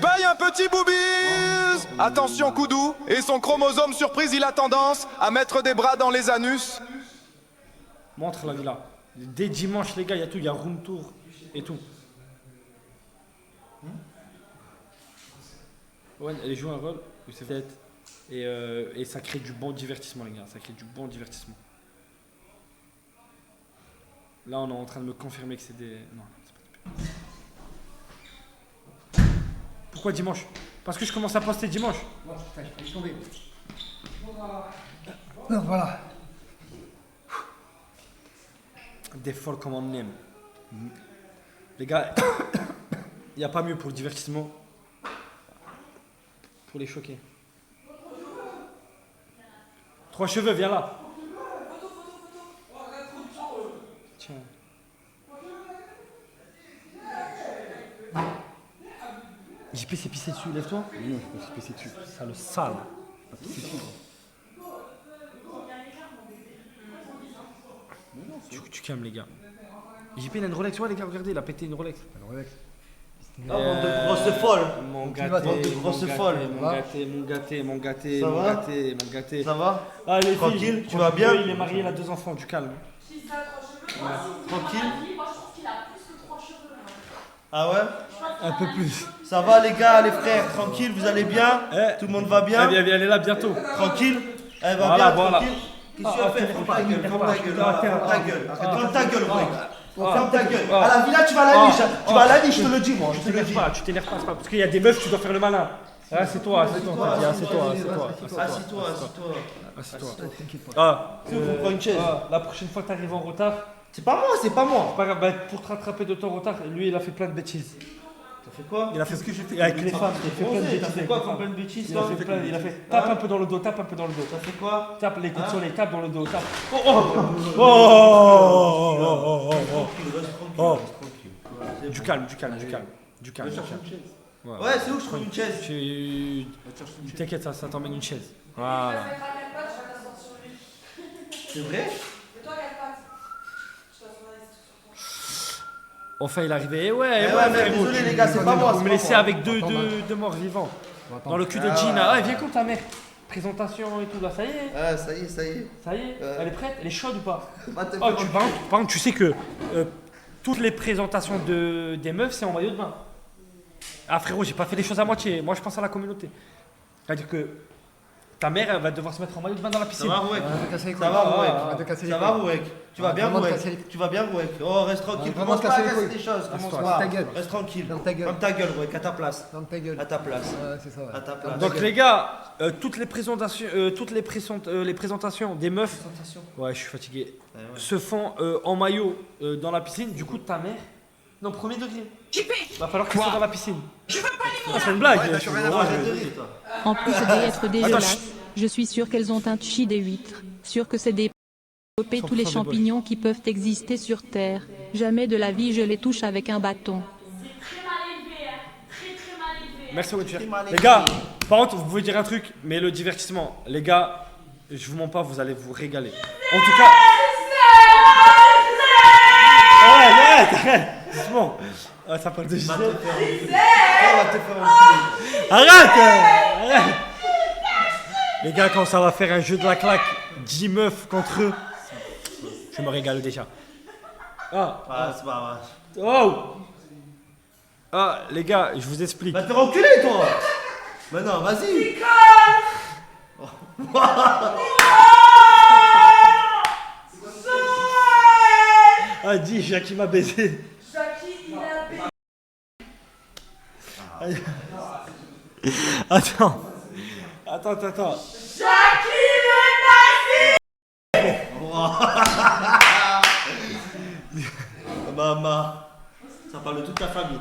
petit boobies. Attention Koudou, et son chromosome surprise, il a tendance à mettre des bras dans les anus. Montre la villa. Dès dimanche, les gars, il y a tout. Il y a room tour et tout. Ouais, elle joue un rôle. C'est fait. Et ça crée du bon divertissement, les gars. Ça crée du bon divertissement. Là, on est en train de me confirmer que c'est des... Non, c'est pas du tout. Pourquoi dimanche? Parce que je commence à poster dimanche. Oh, putain, je suis tombé. Non, voilà. Des folles comme on aime. Les gars, il n'y a pas mieux pour le divertissement. Pour les choquer. 3 cheveux, viens là. Tiens. JP s'est pissé dessus, lève-toi. Non, je me suis pissé dessus. Ça le sale. Tu calmes les gars. JP il a une Rolex, ouais les gars, regardez, il a pété une Rolex. Alors, Rolex. Ah, bande de grosses folles. Mon Tu vas, gâté, bande de grosses folles. mon gâté. Ça va Mon gâté. Ça va? Ah les Tranquille, filles, tu vas bien? Il est marié, il a 2 enfants, du calme. Tranquille? Moi, je pense qu'il a plus que 3 cheveux. Ah ouais? Un peu plus. Ça va les gars, les frères? Tranquille, vous allez bien? Tout le monde va bien? Elle est là bientôt. Tranquille? Elle va Voilà, bien, voilà. tranquille? Qu'est-ce que tu vas faire? Ferme ta gueule, ferme ta gueule, voilà, ferme ta gueule. Ferme ta gueule, mec. Ferme ta gueule. À la villa, tu vas à la niche. Tu vas à la niche, je te le dis, moi. Je te le dis. Tu t'énerves pas, c'est pas parce qu'il y a des meufs, tu dois faire le malin. Ah, c'est toi, c'est toi. Assieds-toi, assieds-toi. Ah, Tu veux qu'on prenne une chaise? la prochaine fois que t'arrives en retard, C'est pas moi, c'est pas moi. pas grave, bah, pour te rattraper de ton retard, lui il a fait plein de bêtises. T'as fait quoi? Il a fait ce que j'ai fait avec les femmes, il a fait plein de T'as bêtises. fait avec quoi les comme femmes. plein de bêtises, Il a toi? fait plein, il a fait tape un peu dans le dos, tape un peu dans le dos. T'as fait quoi? Tape les coups de soleil, tape dans le dos, tape. Oh, du calme. Ouais, c'est où je trouve une chaise? T'inquiète, ça t'emmène une chaise. Voilà. C'est vrai? Enfin, il est arrivé. ouais, mais frérot, désolé, les gars, c'est pas moi, Vous c'est me pas laissez moi. avec deux morts vivants. Dans le cul de Gina. Ah, viens comme ta mère. Présentation et tout là, ça y est. Ah, ça y est, ça y est. Ça y est. Elle est prête? Elle est chaude ou pas? Va te Oh, faire par contre, tu sais que toutes les présentations des meufs, c'est en maillot de bain. Ah frérot, j'ai pas fait les choses à moitié. Moi, je pense à la communauté. C'est-à-dire que ta mère, elle va devoir se mettre en maillot de bain dans la Ça piscine. va, Rouek? Ça Ça va, Rouek? Ça Ça va, Rouek? Tu vas bien, Vraiment te Rouek? casser les- Tu vas bien, Rouek? Oh, reste tranquille. Vraiment Commence te pas à casser les casser couilles. des choses. Commence Assis-toi, pas. ta gueule. Reste tranquille. Ferme ta gueule. Ferme ta gueule, Rouek, à ta place. Dans ta gueule. À ta place. Ouais, c'est ça, ouais. À ta place. Donc les gars, toutes les présentations des meufs, ouais, je suis fatigué, se font en maillot dans la piscine. Du coup, ta mère, non, premier degré. Va falloir qu'elle soit dans la piscine. C'est une blague. Arrête de rire, toi. En plus d'être dégueulasses, je suis sûre qu'elles ont un chi des huîtres, sûr que c'est des p tous les 100% des champignons qui peuvent exister sur Terre. Jamais de la vie je les touche avec un bâton. Très mal élevé, hein. Très mal élevé. Merci Wincher. Très mal Les gars, par contre, vous pouvez dire un truc, mais le divertissement, les gars, je vous mens pas, vous allez vous régaler. En tout cas. Arrête. Doucement. Ah, ça parle de Gisèle. On va te faire enculer. Arrête. Les gars, quand ça va faire un jeu de la claque, 10 meufs contre eux, je me régale déjà. Ah, c'est pas grave. Oh. Ah, les gars, je vous explique. Va te faire enculer, toi. Mais non, vas-y. Ah, dis, Jackie m'a baisé. Attends. Maman. Ça parle de toute ta famille.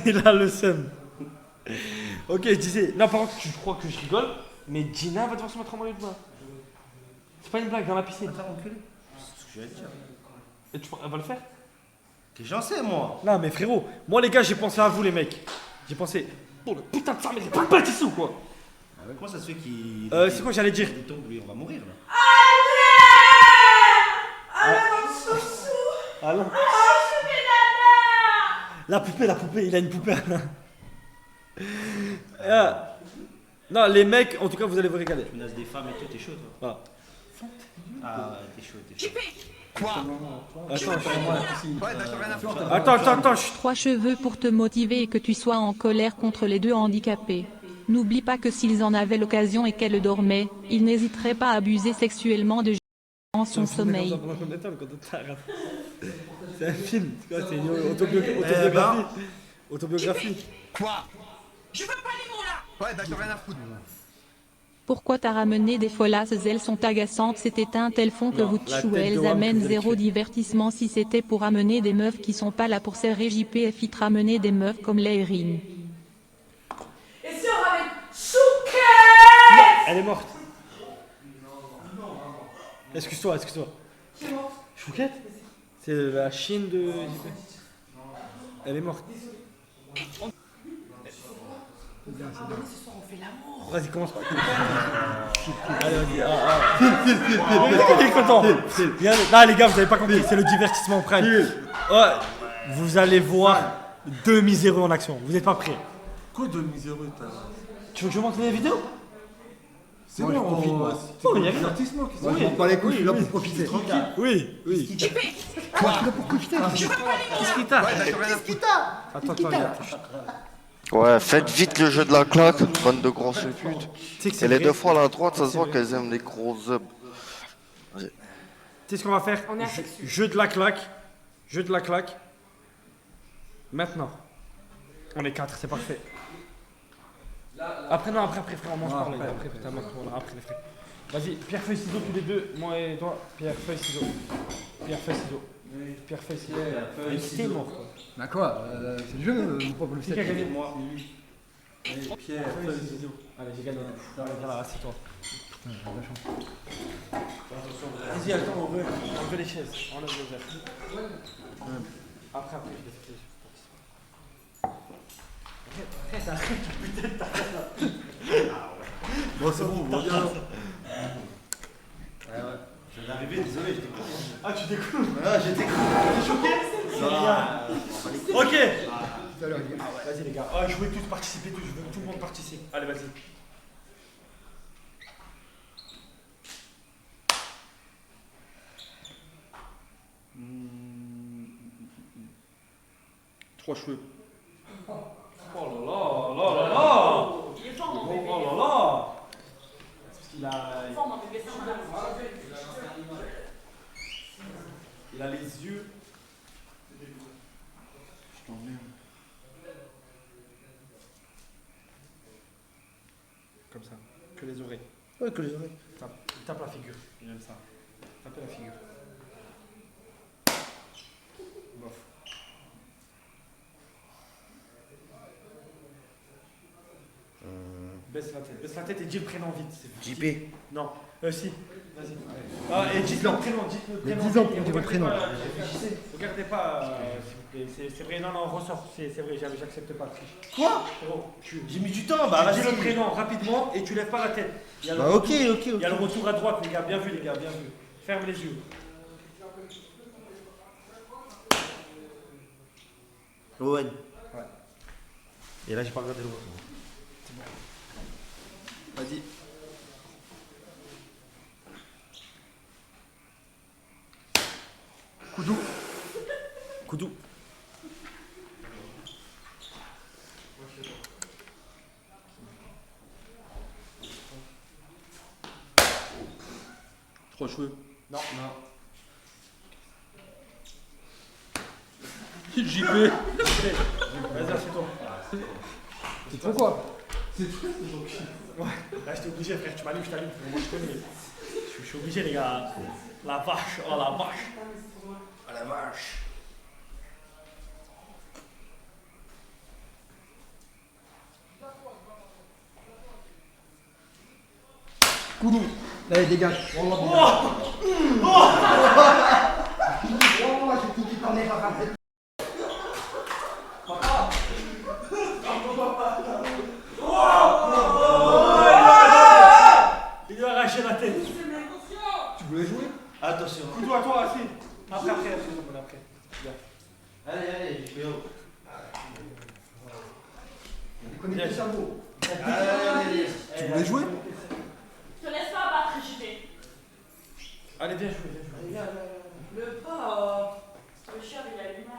Il a le seum. Ok, je disais. Non, par contre, tu crois que je rigole, mais Gina va devoir se mettre en maillot de bain. C'est pas une blague dans la piscine. Va te faire enculer. C'est ce que je vais te dire. Et elle va le faire? Qu'est-ce que j'en sais, moi? Non, mais frérot, moi les gars, j'ai pensé à vous, les mecs. J'ai pensé. Oh le putain de femme, il est pas bête ici ou quoi? Comment ça se fait qu'il. C'est quoi j'allais dire? Il tombe, lui, on va mourir là. Ah non. La poupée, il a une poupée. Non, les mecs, en tout cas, vous allez vous régaler. Tu menaces des femmes et tout, t'es chaud toi. Voilà. Ah, t'es chaud, t'es chaud. Attends. 3 cheveux pour te motiver et que tu sois en colère contre les deux handicapés. N'oublie pas que s'ils en avaient l'occasion et qu'elle dormait, ils n'hésiteraient pas à abuser sexuellement de en son sommeil. C'est un film, c'est une autobiographie. Autobiographie. Quoi? Je veux pas les mots là. Ouais, bah j'en ai rien à foutre. Pourquoi t'as ramené des folasses? Elles sont agaçantes, c'était un tel fond que Non, vous la tchouez, tête de elles Wam amènent que vous zéro avez tué. divertissement. Si c'était pour amener des meufs qui sont pas là pour serrer JPF, te ramener des meufs comme les Erin. Et si on ramène Chouquet? Elle est morte. Excuse-toi. C'est mort. Chouquette? C'est la chienne de JP. Elle est morte. Ce soir, on fait l'amour. Vas-y, commence par. Allez, vas-y. Il est content. Viens, là, les gars, vous avez pas compris. C'est le divertissement prime. Ouais, vous allez voir deux miséreux en action. Vous êtes pas prêts? Quoi de miséreux t'as? Tu veux que je montre les vidéos? C'est Moi, je bon, profite, moi. c'est Oh, un il y a- divertissement qui Moi, je m'en bats les couilles, je suis là pour profiter. Tranquille. Oui. Je suis là pour profiter. Qu'est-ce qui t'a? Ouais, bah j'en ai rien à foutre. Attends, regarde. Ouais, faites vite le jeu de la claque, bande de grosses putes. Tu sais que c'est Et les vrai. deux fois à la droite, ça se C'est voit vrai. qu'elles aiment les gros zubs. Tu sais ce qu'on va faire? On est affectueux. Jeu de la claque. Jeu de la claque. Maintenant. On est 4, c'est parfait. Après, frère, on mange par là. Après, putain, après les frères. Vas-y, pierre, feuille, ciseaux, tous les deux. Moi et toi. Pierre, feuille, ciseaux. Pierre, feuille, ciseaux. Pierre, feuille, ciseaux. feuille, C'est ciseaux. mort, quoi. Bah quoi, c'est le jeu, mon propre le Qui a gagné? Moi. Pierre, Feuille, ciseaux. Allez, j'ai gagné. Viens là, assieds-toi. Vas-y, attends, on veut les chaises. On enlève les verres. Après, je vais faire Bon, c'est bon, on revient. Je viens d'arriver, désolé, j'étais con. Ah, tu découvres? Ah, j'étais con. T'es choqué? Ok. Tout à l'heure, il dit, Vas-y les gars, je veux tous participer, je veux que tout le monde participe. Allez, vas-y. Trois cheveux. Oh là là. Il est fort, mon Oh bébé. là là. Parce qu'il a, Fort, mon bébé, c'est mal. il a les yeux. Je t'emmerde. Comme ça, que les oreilles. ouais, que les oreilles. Tape la figure, il aime ça. Tapez la figure. Bof. Baisse la tête et dis le prénom vite. JP. Non, si, vas-y. Ah, et dites le prénom, dites le Il y a prénom. 10 ans pour dire le prénom. Réfléchissez, regardez pas, s'il vous plaît. C'est vrai, non, ressort, c'est vrai, j'accepte pas. Quoi? Frérot, J'ai mis du temps, bah dis vas-y. le prénom rapidement et tu lèves pas la tête. Il y a le Bah retour- ok. Il y a le retour à droite, les gars, bien vu, bien vu. Ferme les yeux. Owen. Ouais. Et là, j'ai pas regardé le retour. Vas-y. Koudou. Trois cheveux. Non. JP. Vas-y, assieds-toi. C'est trop quoi? Ouais, là j'étais obligé, frère, tu m'allumes, je t'allume, moi je connais. Je suis obligé, les gars. La vache, oh la vache. Oh la vache. Koulou. Allez, dégage. Wallah, j'ai tout dit par les rats. Il lui a arraché la tête. Tu voulais jouer? Attention. Koudou à toi, assis. Après, après. Viens. Allez, JP. Connecte le cerveau. Tu voulais jouer? Je te laisse pas abattre, JP. Allez, viens jouer, viens jouer. Le pauvre. Le chien, il a eu mal.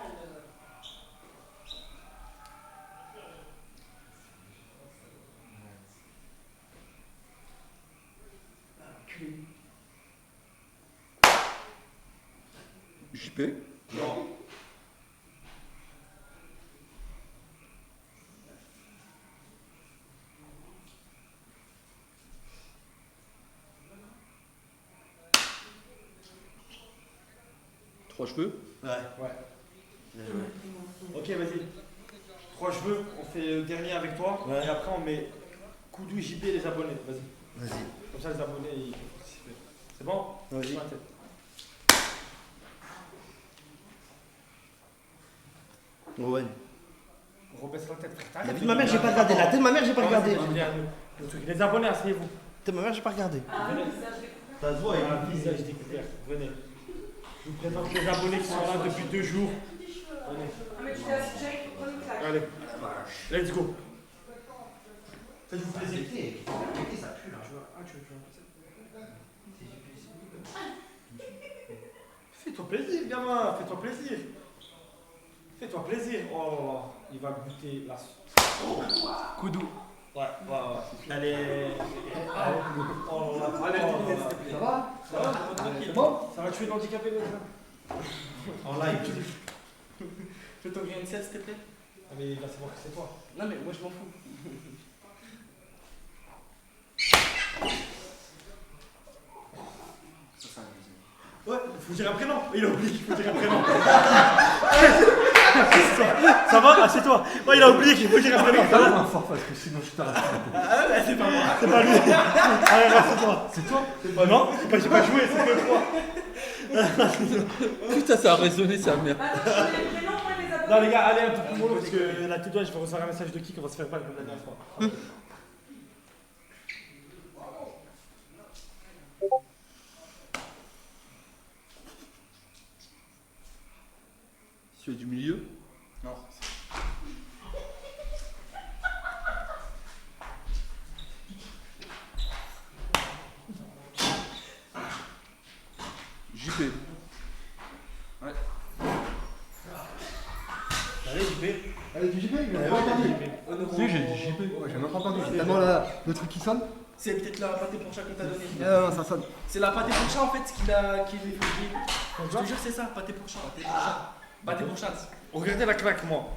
JP? Non. Trois cheveux? Ouais. Ok, vas-y. 3 cheveux, on fait le dernier avec toi. Ouais. Et après, on met Koudou, JP et les abonnés. Vas-y. Vas-y. Comme ça, les abonnés, ils peuvent participer. C'est bon? Vas-y. Sur la tête. Ouais. On rebaisse la tête, frère. La vie de ma mère, j'ai pas regardé. La tête de ma mère, j'ai pas regardé. Le truc. Les abonnés, asseyez-vous. La tête de ma mère, j'ai pas regardé. Venez. Ça se voit, il y a Un visage découvert. Venez. Je vous présente les abonnés qui sont là depuis 2 jours. Venez. Ah, mais tu t'es assis direct pour prendre une claque. Allez. Let's go. Faites-vous plaisir. Ça pue là. Fais-toi plaisir, gamin. Fais-toi plaisir. Fais-toi plaisir. Oh, il va goûter la sauce. Koudou. Ouais. Allez. Oh, allez, Ça va? C'est bon? Ça va tuer l'handicapé déjà. En live. Fais ton green set, s'il te plaît. Ah, mais il va savoir que c'est toi. Non, mais moi je m'en fous. Ouais, faut dire un prénom. Il a oublié qu'il faut dire un prénom. Ça va? Assieds-toi. Ouais, il a oublié qu'il faut dire un prénom. Ça va? Fort parce que sinon je t'arrête. Ah ouais, c'est pas moi. C'est pas lui. Allez, assieds-toi. C'est toi? Non, j'ai pas joué, c'est que toi. Putain, ça a résonné, sa mère. Attends, les prénoms, moi, les abonnés. Non, les gars, allez un peu plus mollo parce que la tête, je vais recevoir un message de qui qu'on va se faire balle comme la dernière fois. Celui du milieu? Non. JP. Ouais. Allez, JP. Allez, du JP, il a pas entendu. Si, j'ai dit JP. Ouais, j'ai même pas entendu. C'est tellement le truc qui sonne. C'est peut-être la pâté pour chat qu'on t'a donné. Non, ça sonne. C'est la pâté pour chat en fait qu'il a. Qu'il est fait. Je te jure, c'est ça, pâté pour chat. Pâté pour chat. Regardez la claque, moi.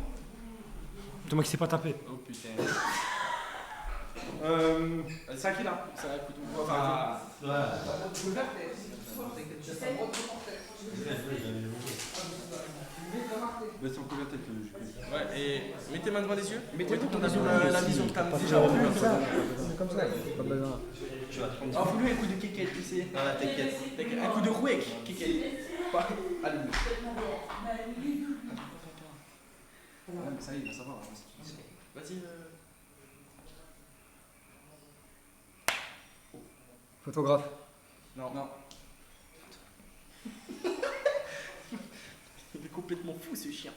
C'est moi qui sais pas taper. Oh putain. C'est à qui là? Ça va, écoute. Enfin, Mais c'est en combien de tête le JP? Ouais, et mets tes mains devant les yeux. Mettez Mettez ton ton vision, vision, la vision que t'as déjà Comme revue. ça. Comme ça. Pas besoin. Ah, fous-lui un coup de kékette, tu sais. Ah, t'inquiète. Un coup de rouec, kékette. Pas. Allez. Ouais, mais ça y est, il va savoir. Vas-y. Photographe. Non. Il est complètement fou ce chien.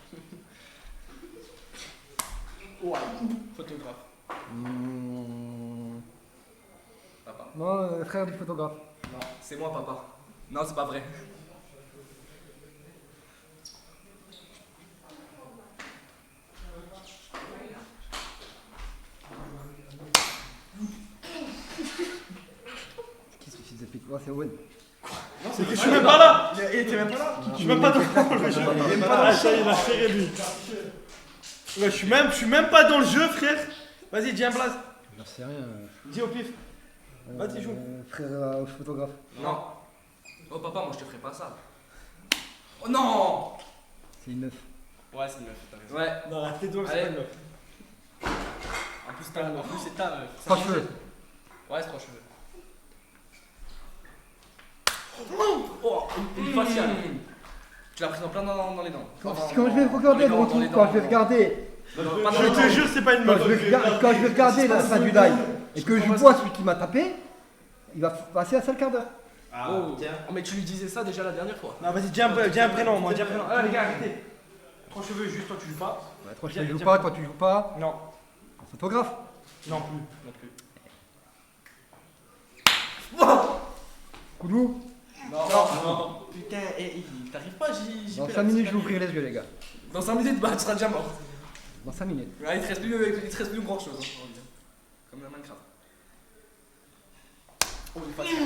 Ouais. Photographe. Papa. Non, frère du photographe. Non, c'est moi papa. Non, c'est pas vrai. Qui se suicide depuis quoi? C'est Owen. c'est que je suis même pas là. Il était même pas là. Je suis même pas dans le jeu. Ah, ça y est, il a serré lui. Ouais, je suis même pas dans le jeu, frère. Vas-y, dis un blaze. J'en sais rien. Dis au pif. Vas-y, joue. Frère photographe. Non. Oh papa, moi je te ferai pas ça. Oh non. C'est une meuf. Ouais, c'est une meuf, t'as raison. Ouais. Non, la tête d'oie, c'est Allez. pas une meuf. En plus, c'est ta meuf. Trois cheveux. Ouais, c'est 3 cheveux. Oh, une faciale. Tu l'as prise en plein dans les dents. Quand je vais regarder le retour, quand je vais regarder, Je te jure, c'est pas une meuf. quand je vais regarder la fin du live et que je vois celui qui m'a tapé, il va passer un seul quart d'heure. Ah, Oh, tiens. mais tu lui disais ça déjà la dernière fois. Non, vas-y, dis un prénom, moi, dis un prénom. Les gars, arrêtez. 3 cheveux, juste toi, tu joues pas. Ouais, toi je joue pas, toi tu joues pas. Non. Photographe. Non plus. Non plus. Koudou. Non. Putain, t'arrives pas, j'y Dans 5 minutes, je vais ouvrir les yeux, les gars. Dans 5 minutes, bah tu seras déjà mort. Dans 5 minutes. Ouais, il te reste plus grand chose. Hein, comme la Minecraft. Oh, il est facile.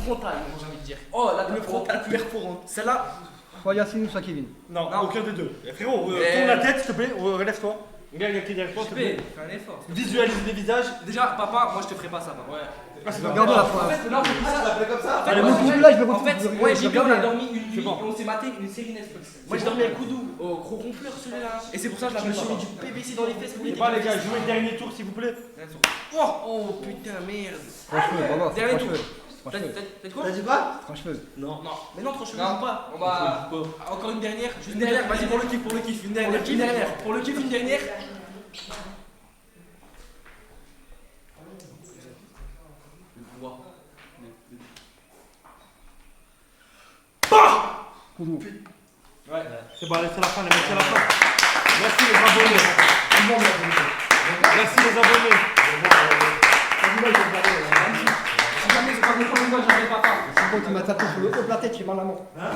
Frontal, j'ai envie de dire. Oh, le frontal plus perforant. Celle-là. Soit Yacine ou soit Kevin. Non, Non. aucun des deux. Frérot, tourne la tête, s'il te plaît, relève-toi. Regarde, il y a qui derrière toi, s'il te plaît. Fais un effort. Visualise les visages. Déjà, papa, moi je te ferai pas ça, papa. Ouais. Ah, c'est Regarde la En fois. fait, là, comme ça. Allez, mon coup là, je vais En fait, retrouver. ouais, j'ai bien, on a dormi une C'est nuit bon. et on s'est maté une série Netflix. Moi, j'ai dormi avec Koudou au gros ronfleur, celui-là. Et c'est pour ça que je me suis mis du PVC dans les fesses pour Et bah, les gars, jouez le dernier tour, s'il vous plaît. Oh putain, merde. Franchement, vraiment, Dernier tour. franchement. T'as dit quoi? T'as dit quoi? Franchement. Non. Mais non, trop cheveux, Non. pas. On va. Encore une dernière. Une dernière, vas-y, pour le kiff. Une dernière. Pour le kiff, une dernière. Koudou. Ouais, c'est bon, allez, c'est la fin, les mecs, c'est la fin. Merci les abonnés. Merci les abonnés. Si jamais c'est pas mon premier gol, j'en ai pas. C'est bon, tu m'as tapé sur le haut de la tête, j'ai mal à la mort. Ah,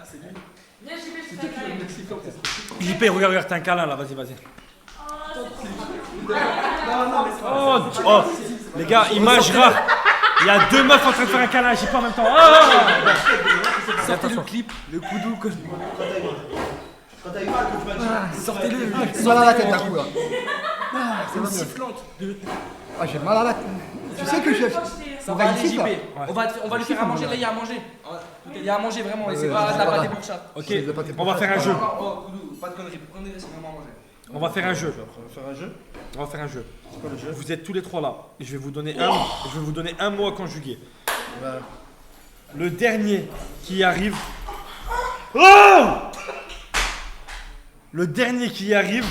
c'est lui. Viens, j'y vais, je fais un câlin. JP, regarde, t'as un câlin là, vas-y. Oh, Oh, les gars, image rare. Il y a deux meufs en train de faire un câlin à JP en même temps. Sortez le clip, le Koudou. Quand t'as eu mal, que tu m'as dit. Sortez-le. J'ai mal à la tête d'un coup là. C'est une sifflante. Ah, j'ai mal à la tête. Tu sais que je. Ça On va va aller, ici, JP. là. On va lui faire à manger. Là, il y a à manger. Il y a à manger vraiment. Et c'est Ouais, pas de la ouais, pâté ouais. pour chat. Ok, on va faire un jeu. Oh, Koudou, pas de conneries. Prenez, c'est vraiment à manger. On va faire un jeu. On va faire un jeu. On va faire un jeu. C'est quoi le jeu? Vous êtes tous les trois là. Et je vais vous donner un mot à conjuguer. Le dernier qui arrive. Oh! Le dernier qui arrive,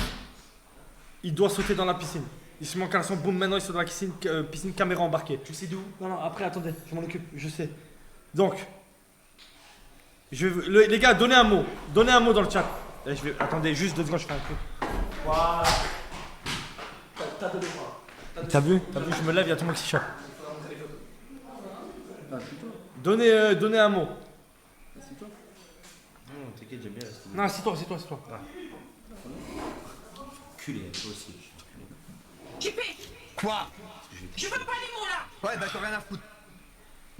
il doit sauter dans la piscine. Il se manque un son, boum, maintenant il saute dans la piscine caméra embarquée. Tu sais d'où? Non, après, attendez, je m'en occupe, je sais. Donc, les gars, donnez un mot. Donnez un mot dans le chat. Là, attendez, juste 2 secondes, je fais un truc. Waouh. T'as donné quoi? T'as vu, je me lève, il y a tout le monde qui s'échappe. Donnez un mot. Non, t'inquiète, j'aime bien rester. Non, c'est toi. Culé, toi aussi. Quoi? Je veux pas les mots là. Ouais, d'accord, rien à foutre.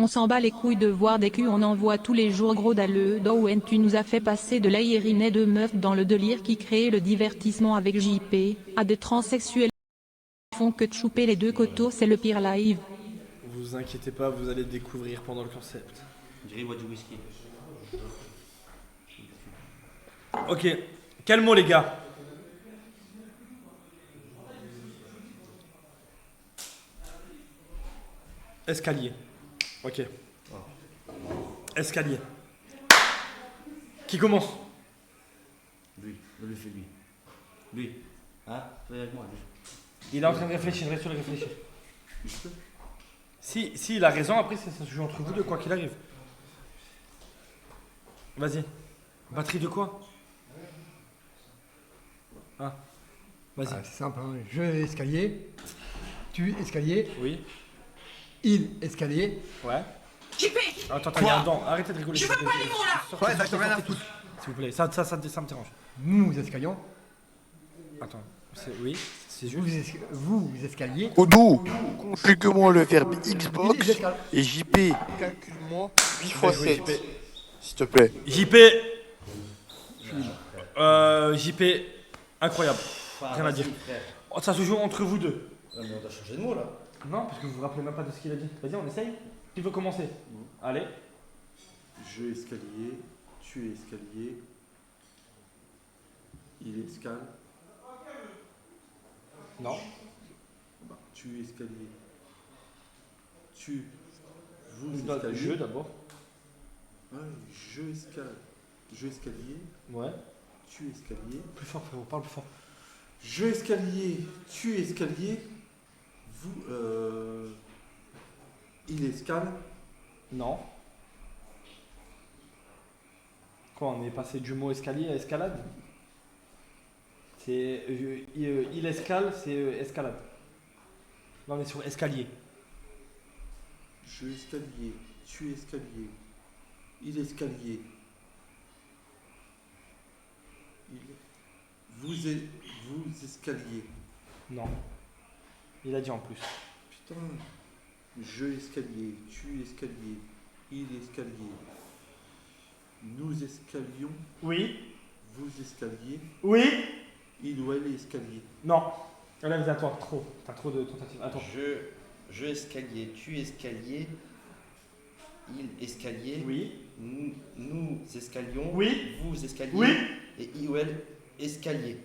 On s'en bat les couilles de voir des culs, on en voit tous les jours gros dalleux. Dowen, tu nous as fait passer de l'aérinet de meufs dans le délire qui crée le divertissement avec JP, à des transsexuels qui font que de chouper les deux coteaux, c'est le pire live. Vous inquiétez pas, vous allez découvrir pendant le concept. Je dirais, il boit du whisky. Ok, quel mot les gars? Escalier. Ok. Escalier. Qui commence? Lui, lui fait lui. Lui. Hein? Fais avec moi, lui. Il est en train de réfléchir, laisse-le réfléchir. Si il a raison, après ça se joue entre vous deux, quoi qu'il arrive. Vas-y. Batterie de quoi? Ah. Vas-y. Ah, c'est simple, hein. Je escalier. Tu escalier. Oui. Il escalier. Ouais. JP. Attends, il y a un dent. Arrêtez de rigoler. Je veux pas les mots là. Sortez, Ouais, d'accord, rien à sortez tous. S'il vous plaît, ça me dérange. Nous escalions. Attends, oui, c'est juste. Vous escaliez. Koudou, conjugue-moi le verbe Il Xbox escale. et JP, calcule-moi 8 x 7. S'il te plaît. JP, incroyable. Rien à dire. Oh, ça se joue entre vous deux. Non, mais on doit changer de mot là. Non, parce que vous vous rappelez même pas de ce qu'il a dit. Vas-y, on essaye. Qui veut commencer? Allez. Je escalier, tu escalier, il escale, Non. bah, tu escalier, tu, vous Le escalier. jeu d'abord. Ouais, je escalier, Ouais. tu escalier, Plus fort, frérot, parle plus fort. je escalier, tu escalier, vous, il escale, Non. Quoi, on est passé du mot escalier à escalade? C'est il escale, c'est escalade. Là on est sur escalier. Je escalier, tu escalier, il escalier. Vous escalier. Non. Il a dit en plus. Putain. Je escalier, tu escalier, il escalier. Nous escalions, Oui. vous escalier, Oui. il ou elle escalier. Non. Là vous attends trop. T'as trop de tentatives. Attends. Je escalier, tu escalier, il escalier. Oui. Nous escalions. Oui. Vous escalier. Oui. Et il ou elle escalier.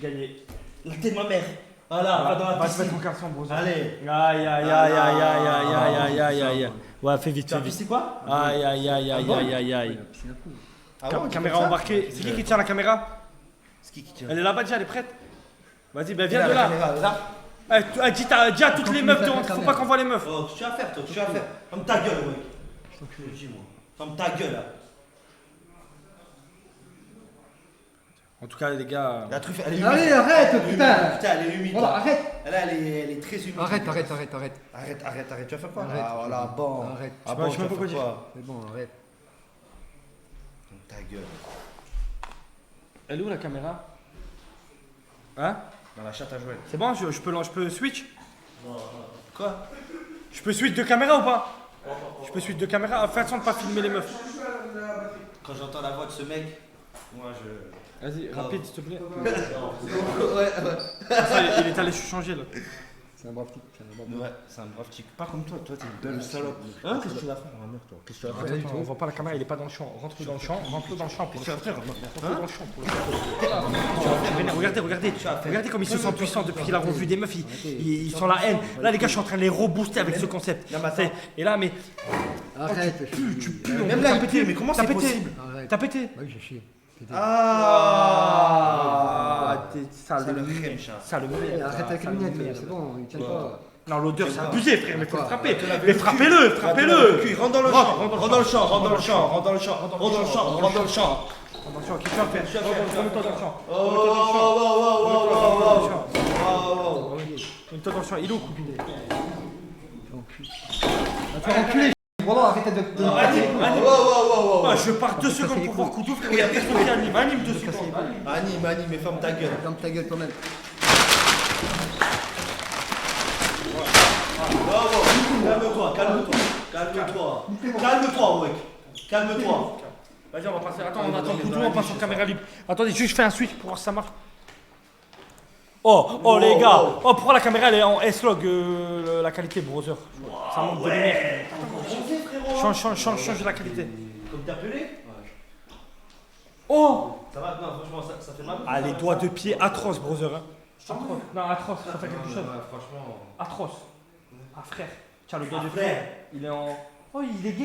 Gagné. La tête de ma mère. Voilà, va dans la Va te piscine. mettre ton garçon, bro. Allez. Aïe aïe aïe aïe aïe aïe aïe aïe aïe aïe aïe. Ouais, fais vite, Tu fais as vu vite. c'est quoi? Aïe aïe aïe aïe aïe aïe aïe. Ah ouais, Caméra embarquée. C'est qui tient la caméra? C'est qui tient? Elle est là-bas déjà, elle est prête. Vas-y, ben viens Là, de la là. caméra, elle est là. Dis à toutes les meufs de rentrer, faut pas qu'on voit les meufs. Oh, qu'est-ce que tu vas faire, toi? Qu'est-ce que tu vas faire? Ferme ta gueule, mec. Je te le dis, moi. Ferme ta gueule, là. En tout cas, les gars. La truffe, elle est humide. Allez, arrête, putain. Putain, elle est humide. Voilà, là. arrête. Là, elle est très humide. Arrête. Arrête. Tu vas faire quoi? Arrête. Ah, voilà, bon. Arrête. Ah, Je bon, sais tu même vas pas quoi faire quoi? C'est bon, arrête. Ferme ta gueule. Elle est où la caméra? Hein? Dans la chatte à jouer. C'est bon, je peux switch? Quoi? Je peux switch de caméra ou pas? Je peux switch de caméra. Fais attention de pas filmer les meufs. Quand j'entends la voix de ce mec, moi je. Vas-y, rapide s'il te plaît. Ouais. Ça, il est allé se changer là. C'est un brave type. Ouais, c'est un brave type. Pas comme toi, t'es une belle salope. Hein? Qu'est-ce que tu vas faire, ma mère, toi? Qu'est-ce que tu vas faire? Attends, on voit pas la caméra, il est pas dans le champ. Rentre dans le champ pour le faire. Rentre dans le champ pour le faire. Regardez comme ils se sentent puissants depuis qu'il a revu des meufs. Ils sont la haine. Là, les gars, je suis en train de les rebooster avec ce concept. Et là, mais. Arrête. Tu pues. Même là, il pue, mais comment c'est possible? Arrête. T'as pété. Oui, j'ai chié. T'es sale le crème, chat. Sale le Arrête avec les lunettes, c'est bon, il tient pas. Non, l'odeur, c'est abusé, frère, mais faut le frapper. Te laver Mais le cul. frappez-le, frappez-le. Rentre dans le champ, rentre dans le champ, rentre dans le champ, rentre dans le champ, rentre dans le champ, rentre dans le champ. Attention, qu'est-ce que tu vas faire? Remets-toi dans le champ. Remets-toi dans le champ. Il est où, Coupine? Tu vas enculer. Voilà, arrête de. Je pars 2 secondes pour voir Koudou, frère. Il y a personne qui anime. Anime 2 secondes. Anime, mais ferme ta gueule. Ferme ta gueule quand même. Calme-toi, mec. Calme-toi. Vas-y, on va passer. Attends, on attend Koudou, on passe en caméra libre. Attendez, juste je fais un switch pour voir si ça marche. Oh les gars. Oh, pourquoi la caméra elle est en S-Log, la qualité browser? Ça manque de lumière. Change la qualité. Comme t'as appelé? Oh. Ça va? Non, franchement, ça fait mal. Ah, les doigts de pied atroces, browser. Hein. Atroce. Non, atroce, ça fait quelque chose. Franchement. Atroce. Ah, frère. Tiens, le doigt de pied. Frère. Il est en. Oh, il est gay.